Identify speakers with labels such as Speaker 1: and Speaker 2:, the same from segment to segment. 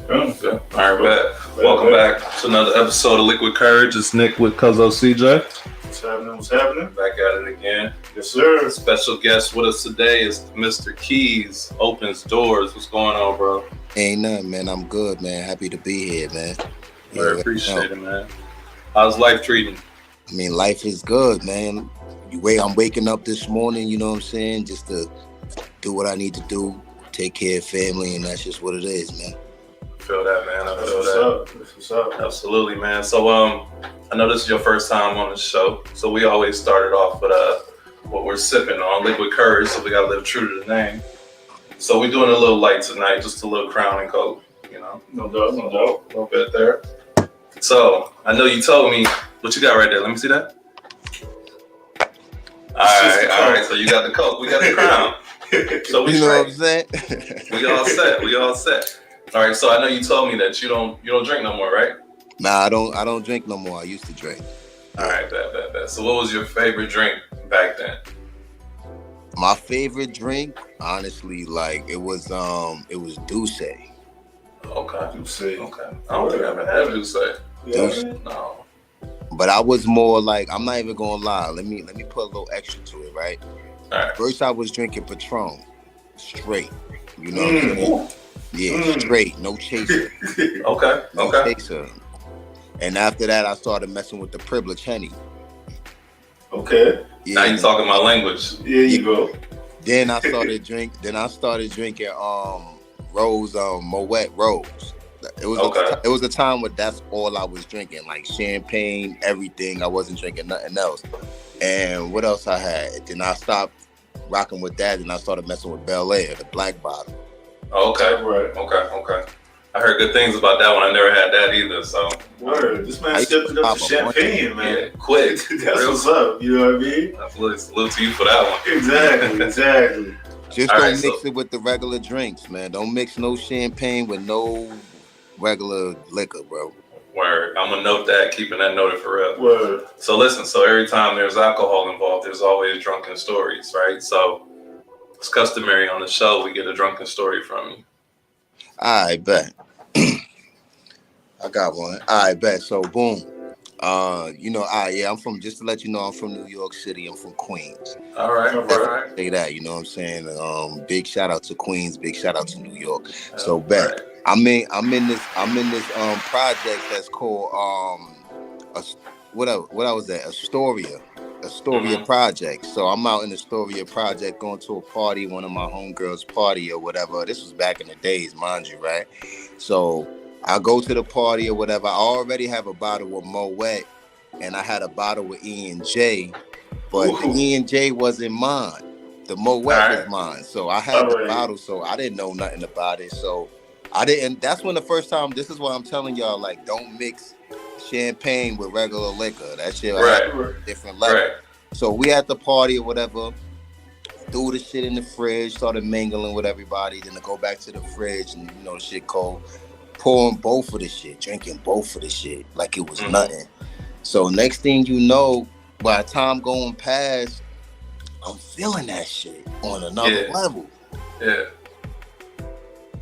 Speaker 1: Okay. All right, bet. Welcome back to another episode of Liquid Courage. It's Nick with Cuzzo CJ.
Speaker 2: What's happening? What's happening?
Speaker 1: Back at it again.
Speaker 2: Yes, sir.
Speaker 1: Special guest with us today is Mr. Keys. Opens doors. What's going on, bro?
Speaker 3: Ain't nothing, man. I'm good, man. Happy to be here, man.
Speaker 1: Very appreciate it, man. How's life treating?
Speaker 3: I mean, life is good, man. I'm waking up this morning, you know what I'm saying, just to do what I need to do, take care of family, and that's just what it is, man.
Speaker 1: Feel that, man. I feel that.
Speaker 2: What's up?
Speaker 1: Absolutely, man. So, I know this is your first time on the show, so we always started off with what we're sipping on, Liquid Courage. So we gotta live true to the name. So we're doing a little light tonight, just a little Crown and Coke, you know.
Speaker 2: No doubt.
Speaker 1: A little bit there. So I know you told me what you got right there. Let me see that. All right. So you got the Coke, we got the Crown. So we
Speaker 3: you know what I'm saying?
Speaker 1: We all set. All right. So I know you told me that you don't drink no more, right?
Speaker 3: Nah, I don't drink no more. I used to drink.
Speaker 1: All right, bet. So what was your favorite drink back then?
Speaker 3: My favorite drink, honestly, like it was Douce.
Speaker 1: Okay.
Speaker 2: Douce.
Speaker 1: Okay. I don't think I've ever had Douce.
Speaker 3: Douce.
Speaker 1: No.
Speaker 3: But I was more like, I'm not even gonna lie. Let me put a little extra to it, right?
Speaker 1: All right.
Speaker 3: First, I was drinking Patron, straight. You know what I'm saying? Yeah, straight, no chaser.
Speaker 1: Okay.
Speaker 3: No chaser. And after that, I started messing with the Privilege Henny.
Speaker 2: Okay.
Speaker 3: Yeah,
Speaker 1: now you talking my language.
Speaker 2: There you go.
Speaker 3: Then I started drinking Rose, Moet Rose. It was a time where that's all I was drinking, like champagne, everything. I wasn't drinking nothing else. And what else I had? Then I stopped rocking with that, and I started messing with Bel Air, the black bottle.
Speaker 1: Okay.
Speaker 2: Right.
Speaker 1: Okay. I heard good things about that one. I never had that either. So.
Speaker 2: Word. This man stepping up to champagne, man.
Speaker 1: Yeah, quick.
Speaker 2: That's what's up. You know what I mean?
Speaker 1: Absolutely. Salute to you for that one.
Speaker 2: Exactly.
Speaker 3: Just don't mix it with the regular drinks, man. Don't mix no champagne with no regular liquor, bro.
Speaker 1: Word. I'm gonna note that, keeping that noted for real.
Speaker 2: Word.
Speaker 1: So listen, every time there's alcohol involved, there's always drunken stories, right? So it's customary on the show, we get a drunken story from you.
Speaker 3: I bet. I got one. I bet. So boom. I'm from, just to let you know, I'm from New York City. I'm from Queens.
Speaker 1: All right.
Speaker 3: Say that, you know what I'm saying? Big shout out to Queens, big shout out to New York. So bet. Right. I'm in this project that's called what was that? Astoria project. So I'm out in the Astoria project going to a party, one of my homegirls' party or whatever. This was back in the days, mind you, right? So I go to the party or whatever. I already have a bottle of Moet, and I had a bottle of E&J, but the E&J wasn't mine. The Moet was mine. So I had the bottle, so I didn't know nothing about it. So I didn't. That's when the first time. This is what I'm telling y'all. Like, don't mix champagne with regular liquor. That shit had a different level. Right. So we at the party or whatever. Threw the shit in the fridge. Started mingling with everybody. Then to go back to the fridge and the shit cold. Pouring both of the shit, drinking both of the shit like it was nothing. So next thing you know, by the time going past, I'm feeling that shit on another level.
Speaker 1: Yeah.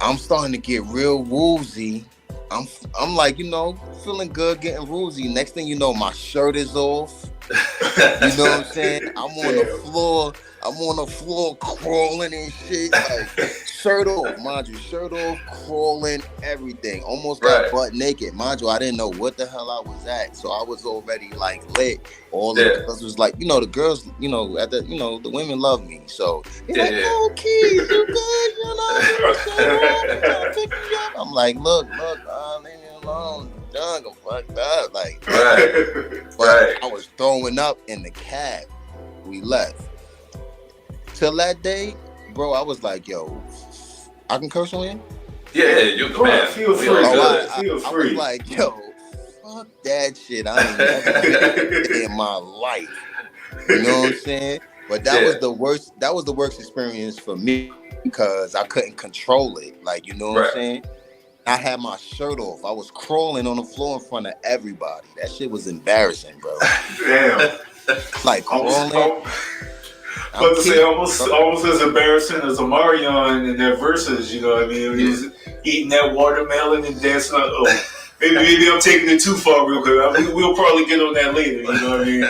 Speaker 3: I'm starting to get real woozy. I'm like, feeling good, getting woozy. Next thing you know, my shirt is off. You know what I'm saying? I'm on the floor crawling and shit. Like, shirt off, mind you, crawling, everything. Almost got butt naked. Mind you, I didn't know what the hell I was at. So I was already like lit. All the girls was like, the girls, the women love me. So they're like, oh, Keys, you good, I'm like, look, leave me alone. Done, I'm fucked up. Like, but I was throwing up in the cab. We left. Till that day, bro, I was like, yo, I can curse on you?
Speaker 1: Yeah, you the man.
Speaker 2: Feel free.
Speaker 3: I was like, yo, fuck that shit. I ain't never did that in my life. You know what I'm saying? But that was the worst. That was the worst experience for me because I couldn't control it. Like, you know what I'm saying? I had my shirt off. I was crawling on the floor in front of everybody. That shit was embarrassing, bro.
Speaker 2: Damn.
Speaker 3: Like crawling.
Speaker 2: But to say almost as embarrassing as Omarion in their verses, you know what I mean? eating that watermelon and dancing. Maybe I'm taking it too far real quick. We'll probably get on that later. You know what I mean?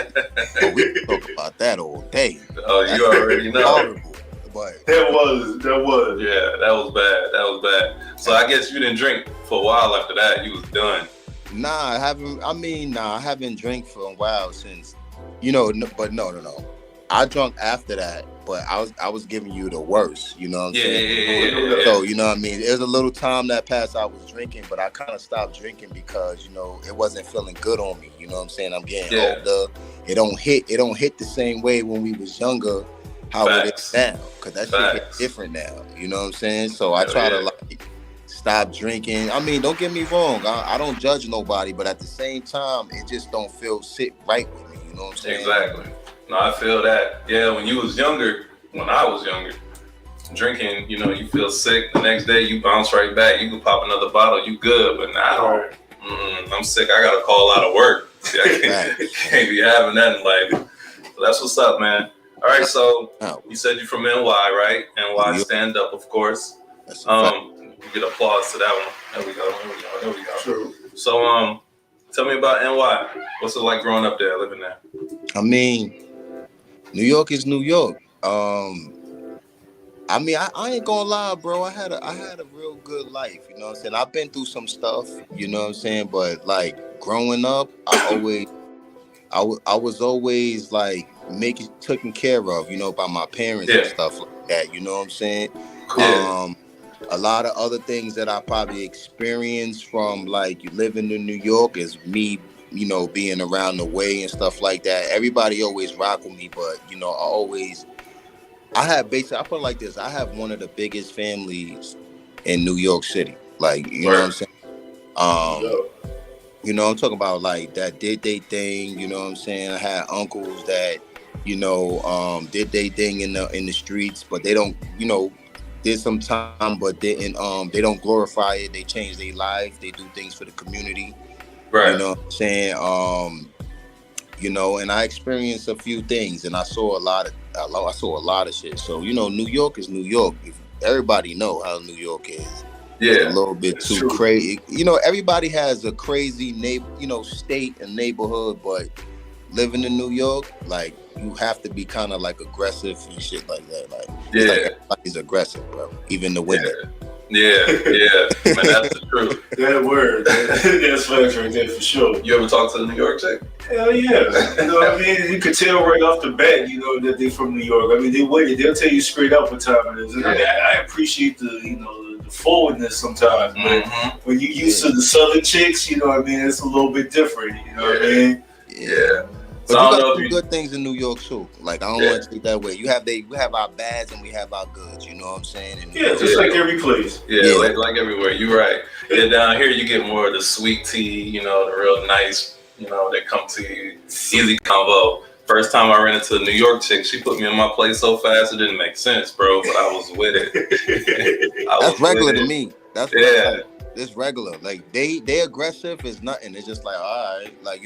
Speaker 3: Oh, we can talk about that all day.
Speaker 1: Oh, you already know.
Speaker 3: Horrible, but
Speaker 2: That was.
Speaker 1: Yeah, that was bad. That was bad. So I guess you didn't drink for a while after that. You was done.
Speaker 3: nah, I haven't drank for a while since, but no. I drunk after that, but I was giving you the worst, you know what I'm saying?
Speaker 1: Yeah.
Speaker 3: So, you know what I mean? There's a little time that passed I was drinking, but I kind of stopped drinking because, it wasn't feeling good on me, you know what I'm saying? I'm getting older. It don't hit the same way when we was younger how it is now, because that shit hit different now, you know what I'm saying? So I try to stop drinking. I mean, don't get me wrong, I don't judge nobody, but at the same time, it just don't sit right with me, you know what I'm saying?
Speaker 1: Exactly. No, I feel that. Yeah, when I was younger, drinking, you feel sick. The next day, you bounce right back. You can pop another bottle, you good. But now, I'm sick. I got to call out of work. See, I can't be having that in life. So that's what's up, man. All right, so you said you're from NY, right? NY stand up, of course. You get applause to that one. There we go.
Speaker 2: True.
Speaker 1: So, tell me about NY. What's it like growing up there, living there?
Speaker 3: I mean, New York is New York. I ain't gonna lie, bro. I had a real good life, you know what I'm saying? I've been through some stuff, you know what I'm saying? But like growing up, I was always like taken care of, by my parents and stuff like that, you know what I'm saying?
Speaker 1: Yeah.
Speaker 3: A lot of other things that I probably experienced from like living in New York is me, being around the way and stuff like that. Everybody always rock with me, but I put it like this. I have one of the biggest families in New York City. Like, you know what I'm saying? I'm talking about like that did they thing, you know what I'm saying? I had uncles that, did they thing in the streets, but they don't, did some time, but didn't they don't glorify it. They change their life. They do things for the community.
Speaker 1: Right.
Speaker 3: You know what I'm saying? And I experienced a few things, and I saw a lot of shit. So, New York is New York. Everybody know how New York is.
Speaker 1: Yeah.
Speaker 3: It's a little bit too crazy. Everybody has a crazy state and neighborhood, but living in New York, like, you have to be kind of like aggressive and shit like that. Like, it's like everybody's aggressive, bro. Even the women.
Speaker 1: Yeah. Man, that's the truth.
Speaker 2: That word. That's facts right there for sure.
Speaker 1: You ever talk to the New York chick?
Speaker 2: Hell yeah. You know what I mean? You could tell right off the bat, that they're from New York. I mean, they'll tell you straight up what time it is. And I appreciate the forwardness sometimes. But when you used to the southern chicks, you know what I mean? It's a little bit different. You know what I mean?
Speaker 3: Yeah.
Speaker 1: So
Speaker 3: But you got some good things in New York too. Like, I don't want to take that way. We have our bads and we have our goods. You know what I'm saying? And
Speaker 2: just like every place.
Speaker 1: Yeah. Like everywhere. You're right. Yeah, down here you get more of the sweet tea. The real nice. That come to you easy combo. First time I ran into a New York chick, she put me in my place so fast it didn't make sense, bro. But I was with it.
Speaker 3: That's regular to me. That's it's regular. Like they aggressive is nothing. It's just like, all right, like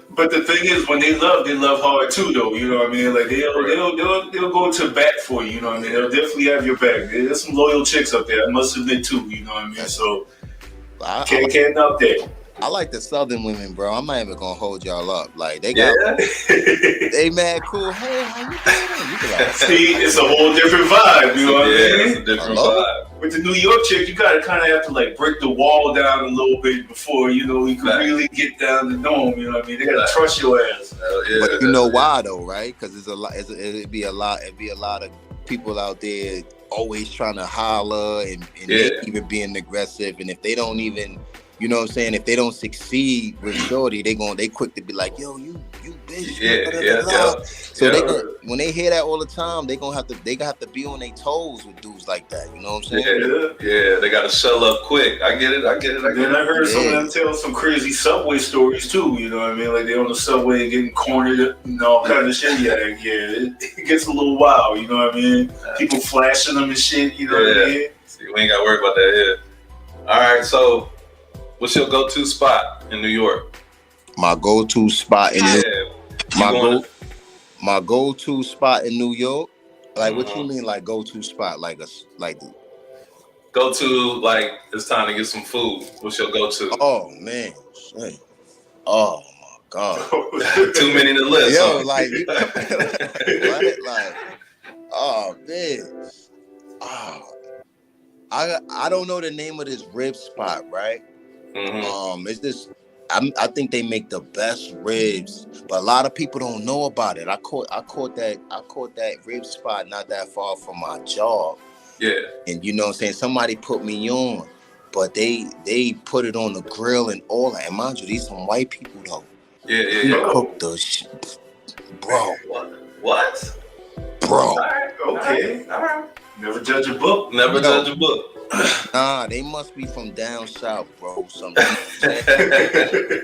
Speaker 2: But the thing is, when they love hard too, though. You know what I mean? Like they'll go to bat for you. You know what I mean? They'll definitely have your back. There's some loyal chicks up there. I must admit too. You know what I mean? So can't knock that.
Speaker 3: I like the Southern women, bro. I'm not even gonna hold y'all up. Like they got, they mad cool. Hey, how you doing? You can like,
Speaker 2: see, it's a whole different vibe. You know what I mean?
Speaker 1: It's a different vibe.
Speaker 2: With the New York chick, you gotta kind of have to like break the wall down a little bit before you can really get down the dome. You know what I mean? They gotta trust your ass.
Speaker 3: But you know why though, right? Because there's a lot. It'd be a lot of people out there always trying to holler and they even being aggressive. And if they don't even, you know what I'm saying, if they don't succeed with shorty, they quick to be like, yo, you bitch. So when they hear that all the time, they have to be on their toes with dudes like that. You know what I'm saying?
Speaker 1: Yeah, they gotta shell up quick. I get it.
Speaker 2: Then I heard some of them tell some crazy subway stories too. You know what I mean? Like they on the subway getting cornered and all kind of shit. It gets a little wild. You know what I mean? People flashing them and shit. You know what I mean?
Speaker 1: See, we ain't gotta worry about that here. All right, so what's your go-to spot in New York?
Speaker 3: My go-to spot in my go-to spot in New York. Like, what you mean, like go-to spot?
Speaker 1: go to, like, it's time to get some food? What's your go-to?
Speaker 3: Oh man, shit. Oh my god.
Speaker 1: Too many to list.
Speaker 3: Yo,
Speaker 1: huh?
Speaker 3: like you right? Like, oh man. Oh, I don't know the name of this rib spot, right? It's this. I think they make the best ribs, but a lot of people don't know about it. I caught that rib spot not that far from my job.
Speaker 1: Yeah.
Speaker 3: And you know what I'm saying? Somebody put me on, but they put it on the grill and all that. And mind you, these some white people though.
Speaker 1: Yeah.
Speaker 3: Cook the shit, bro.
Speaker 1: What?
Speaker 3: Bro.
Speaker 1: All right.
Speaker 2: Okay.
Speaker 1: All right.
Speaker 2: Never judge a book.
Speaker 1: Never judge a book.
Speaker 3: Nah, they must be from down south, bro.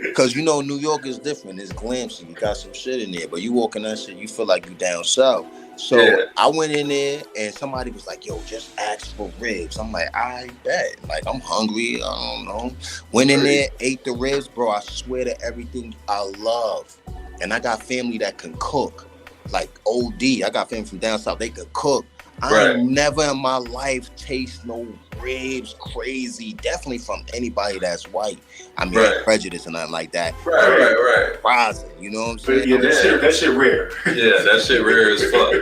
Speaker 3: Because you know New York is different. It's glamsy. You got some shit in there, but you walk in that shit, you feel like you down south. So
Speaker 1: Yeah.
Speaker 3: I went in there and somebody was like, "Yo, just ask for ribs." I'm like, "I bet." Like I'm hungry. I don't know. Went in there, ate the ribs, bro. I swear to everything I love, and I got family that can cook, like OD. I got family from down south. They could cook. I ain't never in my life taste no ribs crazy. Definitely from anybody that's white. I mean, prejudice and nothing like that.
Speaker 1: Right.
Speaker 3: Surprising, you know what I'm saying?
Speaker 2: Yeah, that shit rare.
Speaker 1: Yeah, that shit rare as fuck.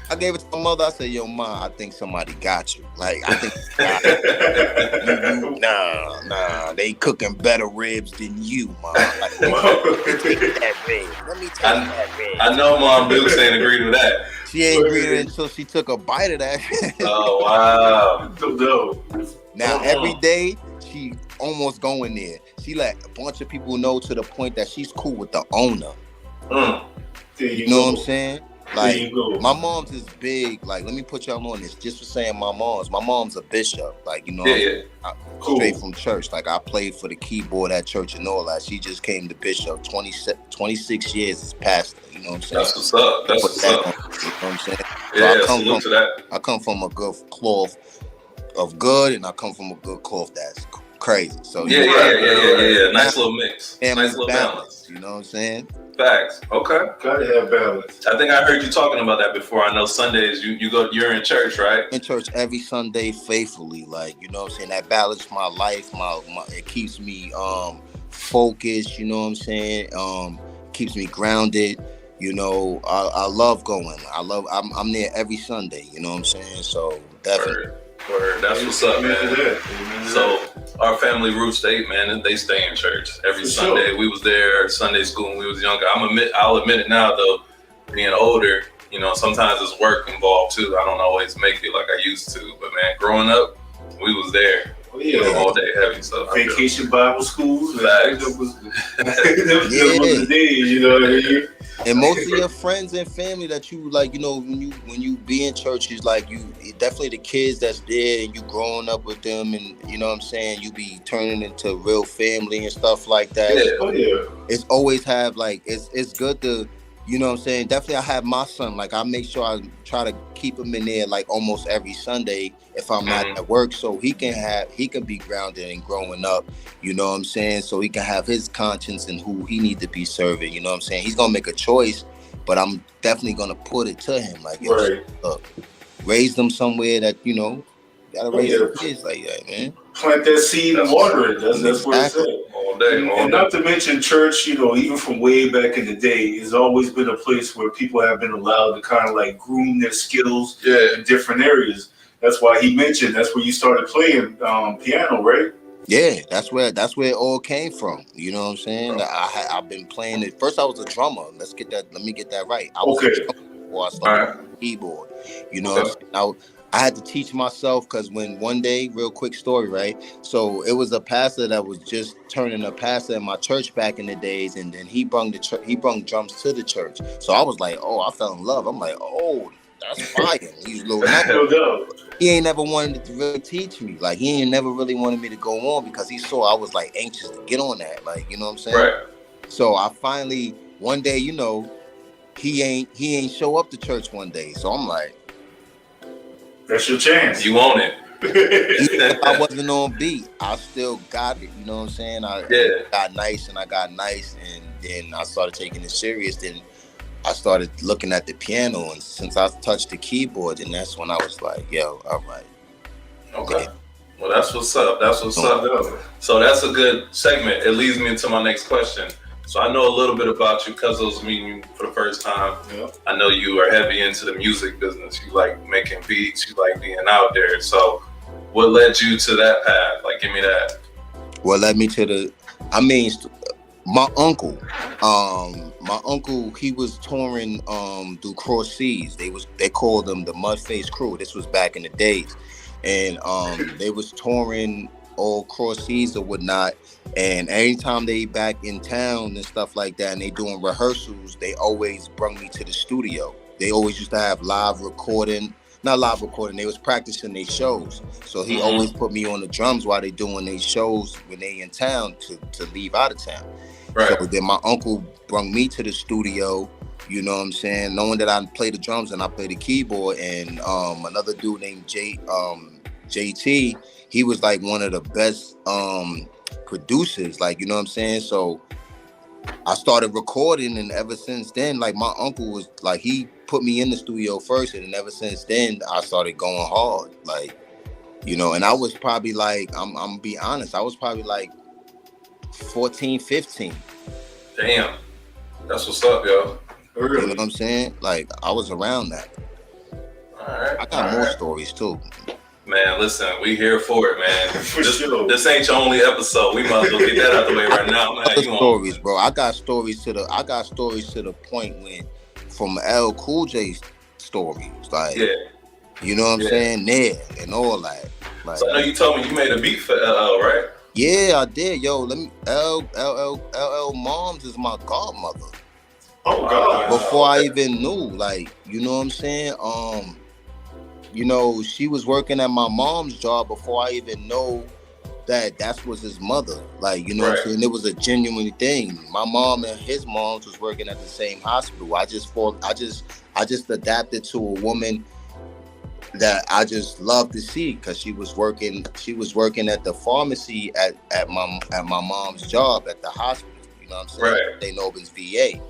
Speaker 3: I gave it to my mother. I said, "Yo, Ma, I think somebody got you. Like, I think nah, they cooking better ribs than you, Ma. Like, let me take that rib. Let me take that rib."
Speaker 1: I know Mom Dukes ain't agreed with that.
Speaker 3: She ain't agreed until she took a bite of that.
Speaker 1: Oh wow.
Speaker 2: No.
Speaker 3: Now every day she almost going there. She let a bunch of people know to the point that she's cool with the owner. You know what I'm saying? Like my mom's is big. Like, let me put y'all on this. Just for saying my mom's a bishop. Like, you know, straight from church. Like I played for the keyboard at church and all that. She just came to bishop. 26 years as pastor. You know what I'm saying?
Speaker 1: That's what's up. That's what's up.
Speaker 3: You know what I'm saying?
Speaker 1: Yeah,
Speaker 3: so
Speaker 1: salute to that.
Speaker 3: I come from a good cloth of good, and I come from a good cloth that's crazy. So
Speaker 1: Yeah. Nice little mix. Nice little balance.
Speaker 3: You know what I'm saying?
Speaker 1: Facts. Okay.
Speaker 2: Gotta have balance.
Speaker 1: I think I heard you talking about that before. I know Sundays you're in church, right?
Speaker 3: In church every Sunday faithfully. Like, you know what I'm saying? That balance my life. It keeps me focused, you know what I'm saying? Keeps me grounded. You know, I love going. I'm there every Sunday, you know what I'm saying? So definitely.
Speaker 1: Word. That's what's up, man. So our family roots, they stay in church every Sunday. Sure. We was there Sunday school when we was younger. I'll admit it now though, being older, you know, sometimes there's work involved too. I don't always make it like I used to, but man, growing up, we was there. All day heavy stuff.
Speaker 2: Vacation Bible schools.
Speaker 1: Facts.
Speaker 2: That was the days, you know what I mean?
Speaker 3: And most of your friends and family that you like, you know, when you be in churches, like you definitely the kids that's there and you growing up with them, and you know what I'm saying, you be turning into real family and stuff like that. It's always have like it's good to, you know what I'm saying. Definitely, I have my son. Like I make sure I try to keep him in there like almost every Sunday if I'm not at work, so he can be grounded and growing up. You know what I'm saying. So he can have his conscience and who he need to be serving. You know what I'm saying. He's gonna make a choice, but I'm definitely gonna put it to him. Like, raise them somewhere that you know. Gotta raise your kids like that, man.
Speaker 2: Plant that seed and water it. That's what it's at.
Speaker 1: All day.
Speaker 2: And not to mention church, you know, even from way back in the day, has always been a place where people have been allowed to kind of like groom their skills in different areas. That's why he mentioned that's where you started playing piano, right?
Speaker 3: Yeah, that's where it all came from. You know what I'm saying? I've been playing it. First, I was a drummer. Let me get that right. I was a drummer before I started playing keyboard. You know what I'm saying? I had to teach myself because when one day, real quick story, right? So it was a pastor that was just turning a pastor in my church back in the days, and then he brung drums to the church. So I was like, oh, I fell in love. I'm like, oh, that's fire. He's little. He ain't never wanted to really teach me. Like he ain't never really wanted me to go on because he saw I was like anxious to get on that. Like, you know what I'm saying?
Speaker 1: Right.
Speaker 3: So I finally one day, you know, he ain't show up to church one day. So I'm like,
Speaker 2: that's your chance.
Speaker 1: You own it.
Speaker 3: Even if I wasn't on beat, I still got it. You know what I'm saying? I got nice, and then I started taking it serious. Then I started looking at the piano, and since I touched the keyboard, and that's when I was like, yo, all right.
Speaker 1: Okay. Well, that's what's up. That's what's up. So that's a good segment. It leads me into my next question. So I know a little bit about you because I was meeting you for the first time.
Speaker 2: Yeah.
Speaker 1: I know you are heavy into the music business. You like making beats. You like being out there. So what led you to that path? Like, give me that.
Speaker 3: What led me to the? I mean, my uncle. My uncle, he was touring through Cross Seas. They called them the Mudface Crew. This was back in the days, and they was touring all Cross Seas or whatnot. And anytime they back in town and stuff like that, and they doing rehearsals, they always bring me to the studio. They always used to have live recording. Not live recording, they was practicing their shows. So he always put me on the drums while they doing their shows when they in town to leave out of town.
Speaker 1: Right.
Speaker 3: So then my uncle brought me to the studio, you know what I'm saying, knowing that I play the drums and I play the keyboard. And another dude named JT, he was like one of the best producers, like, you know what I'm saying? So I started recording, and ever since then, like, my uncle was like, he put me in the studio first, and ever since then I started going hard, like, you know. And I was probably like, I'm gonna be honest, I was probably like 14, 15.
Speaker 1: Damn. That's what's up, yo.
Speaker 3: You know what I'm saying? Like, I was around that.
Speaker 1: All right.
Speaker 3: I got more stories too.
Speaker 1: Man, listen, we here for it, man.
Speaker 2: For sure.
Speaker 1: This ain't your only episode. We might as well get that out the way right now, man.
Speaker 3: Stories, bro. I got stories to the point when, from L Cool J stories, like,
Speaker 1: yeah.
Speaker 3: You know what I'm saying? There and all that. Like,
Speaker 1: so I know you told me you made a beat for LL, right?
Speaker 3: Yeah, I did. Yo, let me. LL Moms is my godmother.
Speaker 2: Oh God.
Speaker 3: Before I even knew, like, you know what I'm saying? You know, she was working at my mom's job before I even know that was his mother. Like, you know what I'm saying? It was a genuine thing. My mom and his mom was working at the same hospital. I just adapted to a woman that I just love to see, because she was working at the pharmacy at my mom's job at the hospital. You know what I'm saying?
Speaker 1: Right.
Speaker 3: St. Albans VA.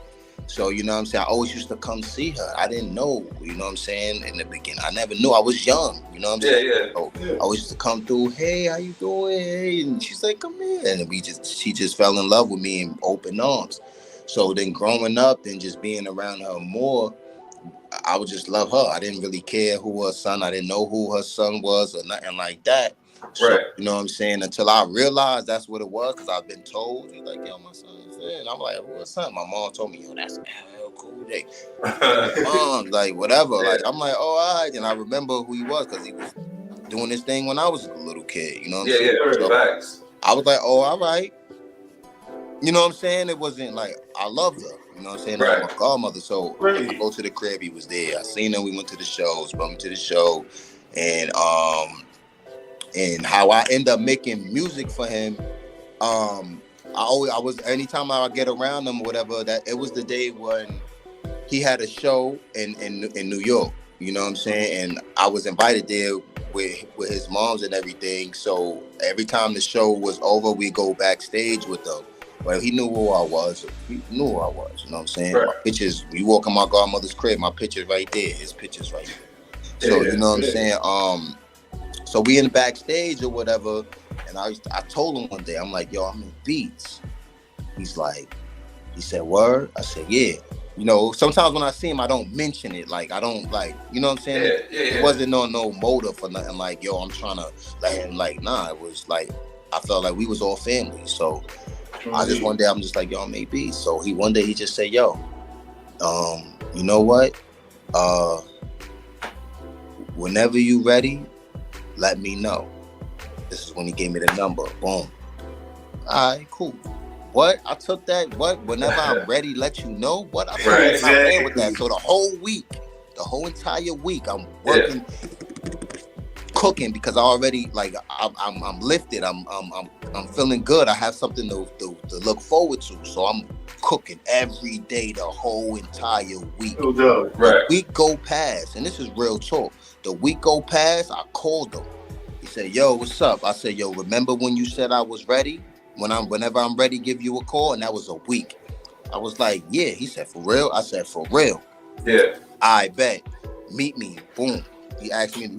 Speaker 3: So, you know what I'm saying, I always used to come see her. I didn't know, you know what I'm saying, in the beginning. I never knew. I was young, you know what I'm saying?
Speaker 1: Yeah.
Speaker 3: So I always used to come through, hey, how you doing? Hey, and she's like, come here. And she just fell in love with me in open arms. So then growing up and just being around her more, I would just love her. I didn't really care who her son, I didn't know who her son was or nothing like that. So, you know what I'm saying, until I realized that's what it was, because I've been told, he's like, yo, my son's there. And I'm like, what's son? My mom told me, yo, that's LL Cool J. Mom, like, whatever. Like, I'm like, oh, all right. And I remember who he was, because he was doing this thing when I was a little kid. You know what I'm saying?
Speaker 1: So facts.
Speaker 3: I was like, oh, all right. You know what I'm saying? It wasn't like, I loved her. You know what I'm saying? Right. My godmother. So when I go to the crib, he was there. I seen him. We went to the shows, brought me to the show. And how I end up making music for him, anytime I get around him or whatever, that it was the day when he had a show in New York, you know what I'm saying? And I was invited there with his moms and everything. So every time the show was over, we go backstage with them. Well, he knew who I was. He knew who I was, you know what I'm saying? Right. My pictures, you walk in my godmother's crib, my picture's right there, his picture's right there. So, you know what I'm saying? So we in the backstage or whatever, and I told him one day, I'm like, yo, I'm in beats. He said, word? I said, yeah. You know, sometimes when I see him, I don't mention it. Like, I don't, like, you know what I'm saying? It wasn't on no motive or nothing like, yo, I'm trying to let him, like, nah. It was like, I felt like we was all family. So I just, one day, I'm just like, yo, I'm in beats. So one day he just said, yo, you know what? Whenever you ready, let me know. This is when he gave me the number. Boom. All right, cool. What? I took that. What? Whenever I'm ready, let you know. What? I ran with that. So the whole entire week, I'm working, cooking, because I already, like, I'm lifted. I'm feeling good. I have something to look forward to. So I'm cooking every day the whole entire week. The week go past, and this is real talk. The week go past, I called him. He said, yo, what's up? I said, yo, remember when you said I was ready? Whenever I'm ready, give you a call. And that was a week. I was like, yeah. He said, for real? I said, for real.
Speaker 1: Yeah.
Speaker 3: I bet. Meet me. Boom. He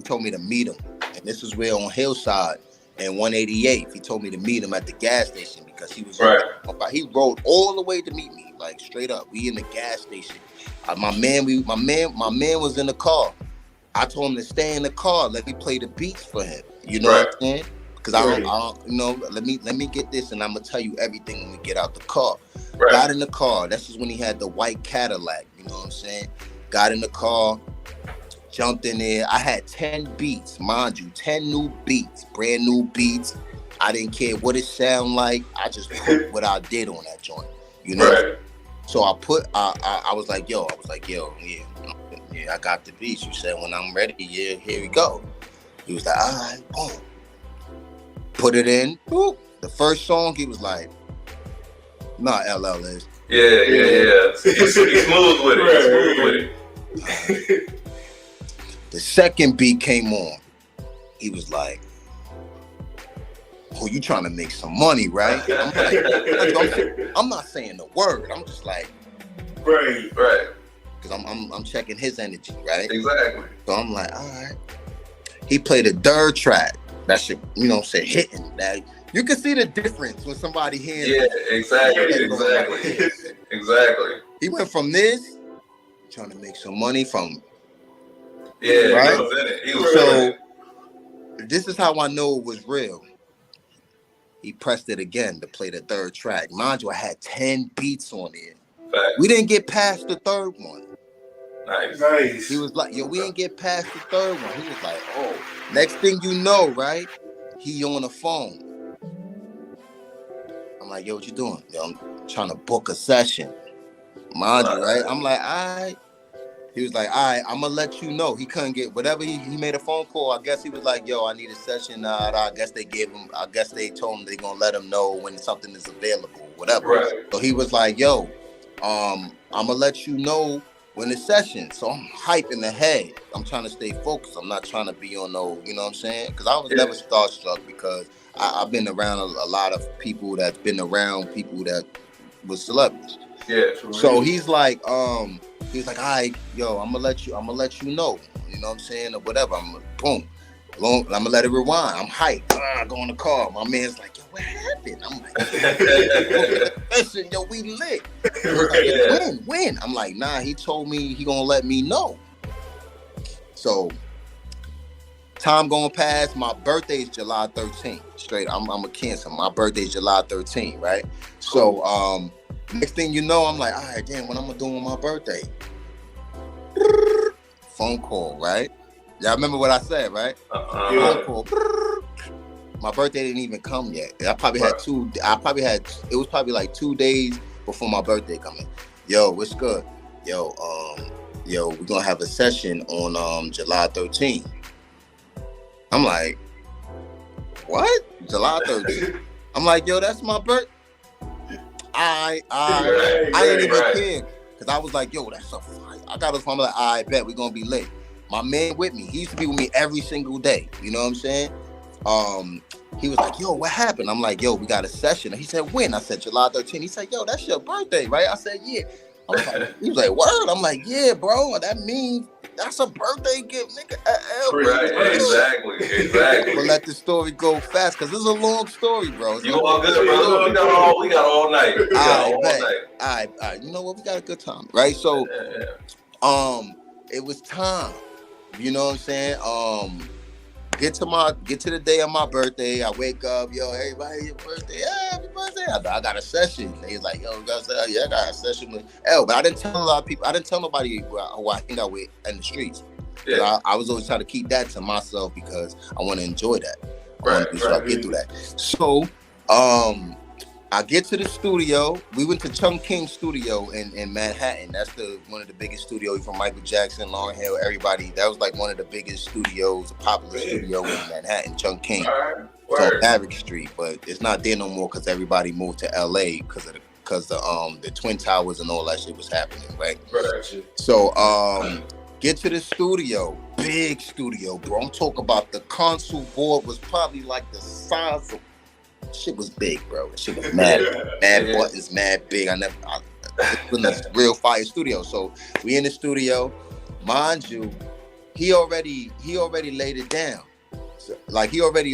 Speaker 3: told me to meet him. And this is where on Hillside. and 188th. He told me to meet him at the gas station because he was
Speaker 1: Right.
Speaker 3: he rode all the way to meet me, like straight up. We in the gas station. My man was in the car. I told him to stay in the car. Let me play the beats for him. You know what I'm saying? Because I don't, you know, let me get this, and I'm gonna tell you everything when we get out the car.
Speaker 1: Right.
Speaker 3: Got in the car. This is when he had the white Cadillac. You know what I'm saying? Got in the car, jumped in there. I had 10 beats, mind you, 10 new beats, brand new beats. I didn't care what it sounded like. I just put what I did on that joint. You know.
Speaker 1: Right.
Speaker 3: So I was like, yo, yeah, I got the beats. You said when I'm ready, yeah, here we go. He was like, all right, boom. Put it in. Boop. The first song, he was like, nah, LL is.
Speaker 1: Yeah. He's smooth with it. Smooth with it.
Speaker 3: The second beat came on. He was like, oh, you trying to make some money, right? I'm not saying the word. I'm just like,
Speaker 2: Right.
Speaker 3: because I'm checking his energy, right?
Speaker 1: Exactly.
Speaker 3: So I'm like, all right. He played a third track. That shit, you know what I'm saying, hitting. That you can see the difference when somebody hears.
Speaker 1: Yeah, exactly.
Speaker 3: He went from this, trying to make some money from.
Speaker 1: Yeah,
Speaker 3: right?
Speaker 1: He was in it. He was
Speaker 3: So
Speaker 1: in it.
Speaker 3: this is how I know it was real. He pressed it again to play the third track. Mind you, I had 10 beats on it.
Speaker 1: Facts.
Speaker 3: We didn't get past the third one.
Speaker 2: Nice.
Speaker 3: He was like, yo, we didn't get past the third one. He was like, oh, next thing you know, right? He on the phone. I'm like, yo, what you doing? Yo, I'm trying to book a session. Mind you, right? I'm like, all right. He was like, all right, I'm gonna let you know. He couldn't get whatever he made a phone call. I guess he was like, yo, I need a session. I guess they told him they gonna let him know when something is available, whatever.
Speaker 1: Right.
Speaker 3: So he was like, yo, I'm gonna let you know when the session. So I'm hyping ahead. I'm trying to stay focused. I'm not trying to be on no, you know what I'm saying? Because I was never starstruck because I've been around a lot of people that's been around people that was celebrities.
Speaker 1: Yeah.
Speaker 3: So he's like, all right, yo, I'm gonna let you know. You know what I'm saying? Or whatever. I'm gonna let it rewind. I'm hyped. I go in the car. My man's like, yo, what happened? I'm like, listen, yo, we lit. Like, when? I'm like, nah, he told me he gonna let me know. So time going past, my birthday is July 13th. Straight, I'm a Cancer. My birthday is July 13th, right? So next thing you know, I'm like, all right, damn, what I'm gonna do on my birthday? Phone call, right? Y'all remember what I said, right? Phone call. My birthday didn't even come yet. I probably had it was probably like 2 days before my birthday coming. Yo, what's good? Yo, we're gonna have a session on July 13th. I'm like, what? July 13th? I'm like, yo, that's my birthday. I didn't even care. Cause I was like, yo, that's a fight. I got us from like, I bet we're gonna be late. My man with me, he used to be with me every single day. You know what I'm saying? He was like, yo, what happened? I'm like, yo, we got a session. He said, when? I said, July 13th. He said, yo, that's your birthday, right? I said, yeah. He was like, word? I'm like, yeah, bro. That means that's a birthday gift, nigga.
Speaker 1: Right, exactly.
Speaker 3: But let the story go fast, cause this is a long story, bro.
Speaker 1: You all good, bro? We got all night.
Speaker 3: All right. You know what? We got a good time, right? So, it was time. You know what I'm saying? Get to the day of my birthday. I wake up, yo, everybody, your birthday, happy birthday. I got a session. He's like, yo, I got a session with L. But I didn't tell a lot of people. I didn't tell nobody who I hang out with in the streets. Yeah. I was always trying to keep that to myself because I want to enjoy that. I want to get through that. So, I get to the studio. We went to Chung King Studio in Manhattan. That's one of the biggest studios from Michael Jackson, Lauryn Hill, everybody. That was like one of the biggest studios, a popular studio in Manhattan, Chung King. It's on Maverick Street, but it's not there no more because everybody moved to LA because the Twin Towers and all that shit was happening, right? So get to the studio, big studio, bro. I'm talking about the console board was probably like the size of. Shit was big, bro. Shit was mad buttons, mad big. It's been a real fire studio. So we in the studio, mind you, he already laid it down. like he already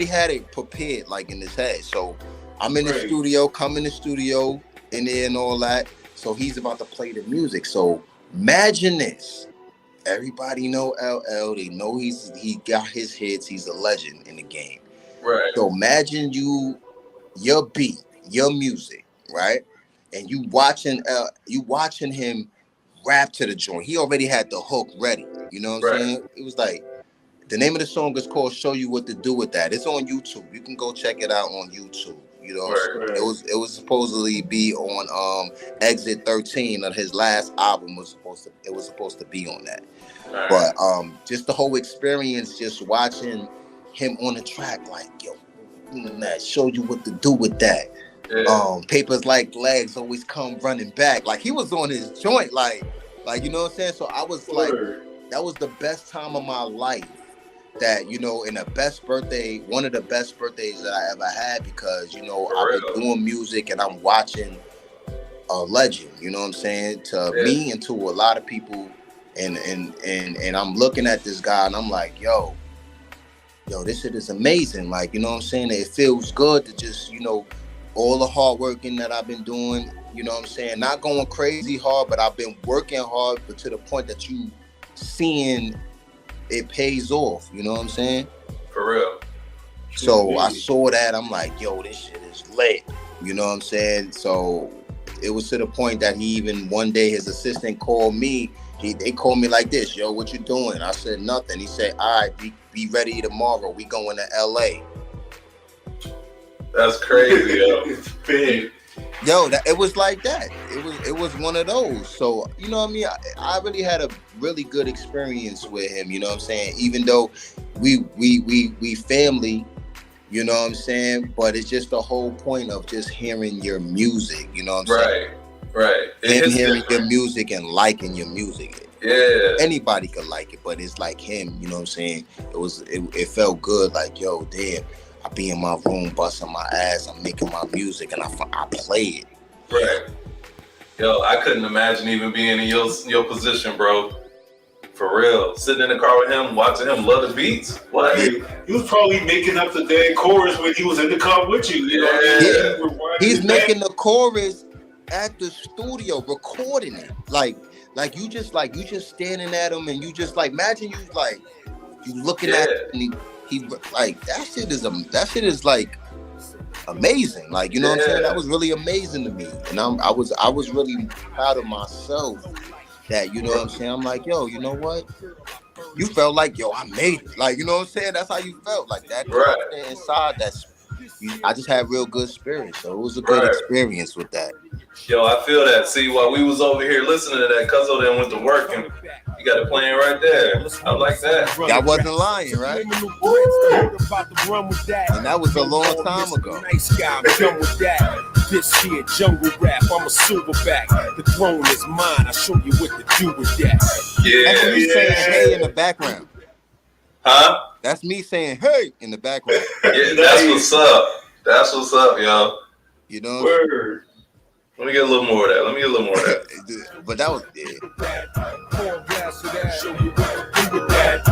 Speaker 3: had it prepared like in his head. So I'm in the
Speaker 2: Right.
Speaker 3: studio, come in the studio in there and all that. So he's about to play the music. So imagine this. Everybody know LL. They know he got his hits. He's a legend in the game.
Speaker 1: Right.
Speaker 3: So imagine your beat, your music, right? And you watching him rap to the joint. He already had the hook ready. You know what I'm
Speaker 1: Right.
Speaker 3: saying? It was like, the name of the song is called "Show You What to Do with That." It's on YouTube. You can go check it out on YouTube. You know,
Speaker 1: Right.
Speaker 2: Right.
Speaker 3: it was supposedly be on Exit 13 of his last album. Was supposed to be on that.
Speaker 1: All right.
Speaker 3: But just the whole experience, just watching him on the track, like, yo, that show you what to do with that.
Speaker 1: Yeah.
Speaker 3: Papers like legs always come running back. Like he was on his joint, like you know what I'm saying. So I was like,
Speaker 2: Word.
Speaker 3: that was the best time of my life. That, you know, in the best birthday, one of the best birthdays that I ever had, because, you know,
Speaker 1: For
Speaker 3: I've
Speaker 1: real.
Speaker 3: been doing music and I'm watching a legend, you know what I'm saying, to
Speaker 1: Yeah.
Speaker 3: me and to a lot of people, and I'm looking at this guy and I'm like, yo, this shit is amazing. Like, you know what I'm saying? It feels good to just, you know, all the hard working that I've been doing, you know what I'm saying? Not going crazy hard, but I've been working hard, but to the point that you seeing it pays off, you know what I'm saying?
Speaker 1: For real.
Speaker 3: So I saw that, I'm like, yo, this shit is lit, you know what I'm saying? So it was to the point that he even one day his assistant called me. They called me like this, yo, what you doing? I said nothing. He said, all right, be ready tomorrow. We going to LA.
Speaker 1: That's crazy, yo.
Speaker 2: It's big.
Speaker 3: Yo, it was like that. It was one of those. So, you know what I mean? I really had a really good experience with him, you know what I'm saying? Even though we family, you know what I'm saying? But it's just the whole point of just hearing your music, you know what I'm saying?
Speaker 1: Right.
Speaker 3: Him
Speaker 1: It's
Speaker 3: hearing
Speaker 1: different.
Speaker 3: your music and liking your music.
Speaker 1: Yeah.
Speaker 3: Anybody could like it, but it's like him, you know what I'm saying? It felt good, like, yo, damn, I be in my room busting my ass, I'm making my music, and I play it.
Speaker 1: Right. Yo, I couldn't imagine even being in your position, bro. For real. Sitting in the car with him, watching him love the beats. What?
Speaker 2: Hey, he was probably making up the dang chorus when he was in the car with you. You know what I mean?
Speaker 1: Yeah.
Speaker 2: You were winding
Speaker 3: He's
Speaker 2: it back.
Speaker 3: making the chorus at the studio, recording it. Like you just standing at him, and you just like, imagine you looking at him, and he like, that shit is like amazing. Like, you know what I'm saying? That was really amazing to me, and I was really proud of myself. That, you know what I'm saying? I'm like, yo, you know what? You felt like, yo, I made it. Like, you know what I'm saying? That's how you felt. Like that
Speaker 1: Right.
Speaker 3: inside. I just had real good spirit. So it was a good
Speaker 1: Right.
Speaker 3: experience with that.
Speaker 1: Yo, I feel that. See, while we was over here listening to that, Cuzzo then went to work and you got it playing right there. I like that.
Speaker 3: I wasn't lying, right? And that was a long time ago.
Speaker 4: Nice guy, I'm done with that. This here jungle rap, I'm a silverback. The throne is mine. I show you what to do with that.
Speaker 3: That's me
Speaker 1: Yeah.
Speaker 3: saying hey in the background.
Speaker 1: Huh?
Speaker 3: That's me saying hey in the background.
Speaker 1: Yeah, that's what's up. That's what's up, yo.
Speaker 3: You know?
Speaker 2: Word.
Speaker 1: Let me get a little more of that.
Speaker 3: But that was
Speaker 4: Show you what to do with that.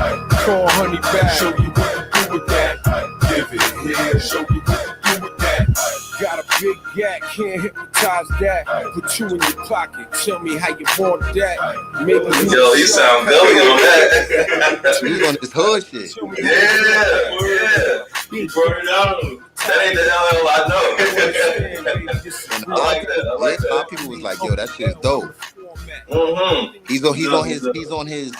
Speaker 4: Call honey back. Show you what to do with that. Give it here. Show you what to do with that. Got a big gat, can't hypnotize that. Put you in your pocket. Tell me how you want that. Make me
Speaker 1: Yo, you sound Billy on that.
Speaker 3: he was on this hood shit.
Speaker 1: Yeah.
Speaker 2: He brought it out.
Speaker 1: That ain't the LL I know. I like that. I like
Speaker 3: A lot
Speaker 1: that.
Speaker 3: of people was like, yo, that shit is dope.
Speaker 1: Mm-hmm.
Speaker 3: He's on his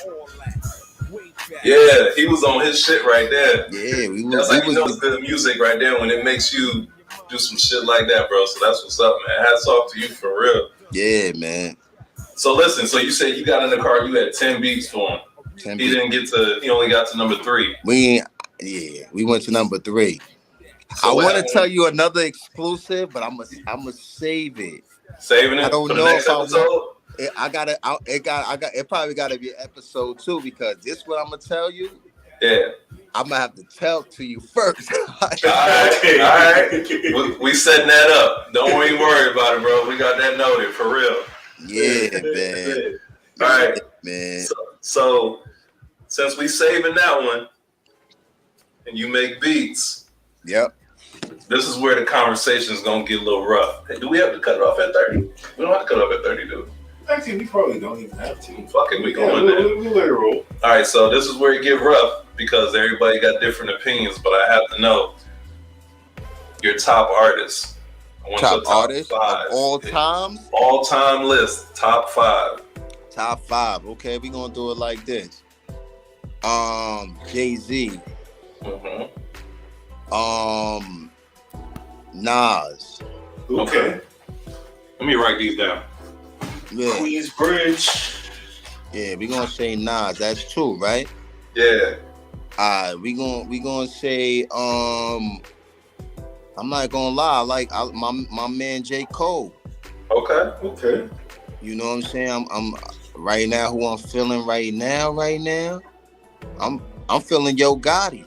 Speaker 1: Yeah, he was on his shit right there.
Speaker 3: yeah,
Speaker 1: That's like, you know, it's good music right there when it makes you do some shit like that, bro. So that's what's up, man. Hats off to you for real.
Speaker 3: yeah, man.
Speaker 1: So listen, so you said you got in the car, you had 10 beats for him.
Speaker 3: 10
Speaker 1: He only got to number 3.
Speaker 3: we went to number 3.
Speaker 1: So
Speaker 3: I
Speaker 1: what
Speaker 3: want to
Speaker 1: happened?
Speaker 3: tell you another exclusive, but I'm gonna save it.
Speaker 1: Saving it
Speaker 3: I don't
Speaker 1: for the
Speaker 3: know
Speaker 1: next
Speaker 3: if I
Speaker 1: episode?
Speaker 3: It probably gotta be episode 2, because this what I'm gonna tell you.
Speaker 1: Yeah.
Speaker 3: I'm gonna have to tell to you first.
Speaker 1: All right. We setting that up. Don't even worry about it, bro. We got that noted for real.
Speaker 3: Yeah, man.
Speaker 1: All right.
Speaker 3: Man.
Speaker 1: So since we saving that one, and you make beats,
Speaker 3: Yep.
Speaker 1: this is where the conversation is gonna get a little rough. Hey, do we have to cut it off at 30? We don't have to cut it off at 30, do we?
Speaker 2: Actually, we probably don't even have to.
Speaker 1: Fuck it, we going there.
Speaker 2: We let it roll.
Speaker 1: All right, so this is where it get rough because everybody got different opinions, but I have to know your top artists. I want your
Speaker 3: Top artists of
Speaker 1: five.
Speaker 3: all times.
Speaker 1: All-time list, top 5.
Speaker 3: Top 5. Okay, we gonna do it like this. Jay-Z.
Speaker 1: Mm-hmm.
Speaker 3: Nas.
Speaker 2: Okay.
Speaker 1: Let me write these down.
Speaker 3: Yeah,
Speaker 2: Queensbridge.
Speaker 3: yeah, we gonna say Nas. That's two, right?
Speaker 1: Yeah.
Speaker 3: We gonna say I'm not gonna lie, I like my man J. Cole.
Speaker 1: Okay.
Speaker 2: Okay.
Speaker 3: You know what I'm saying? I'm right now who I'm feeling right now. I'm feeling Yo Gotti.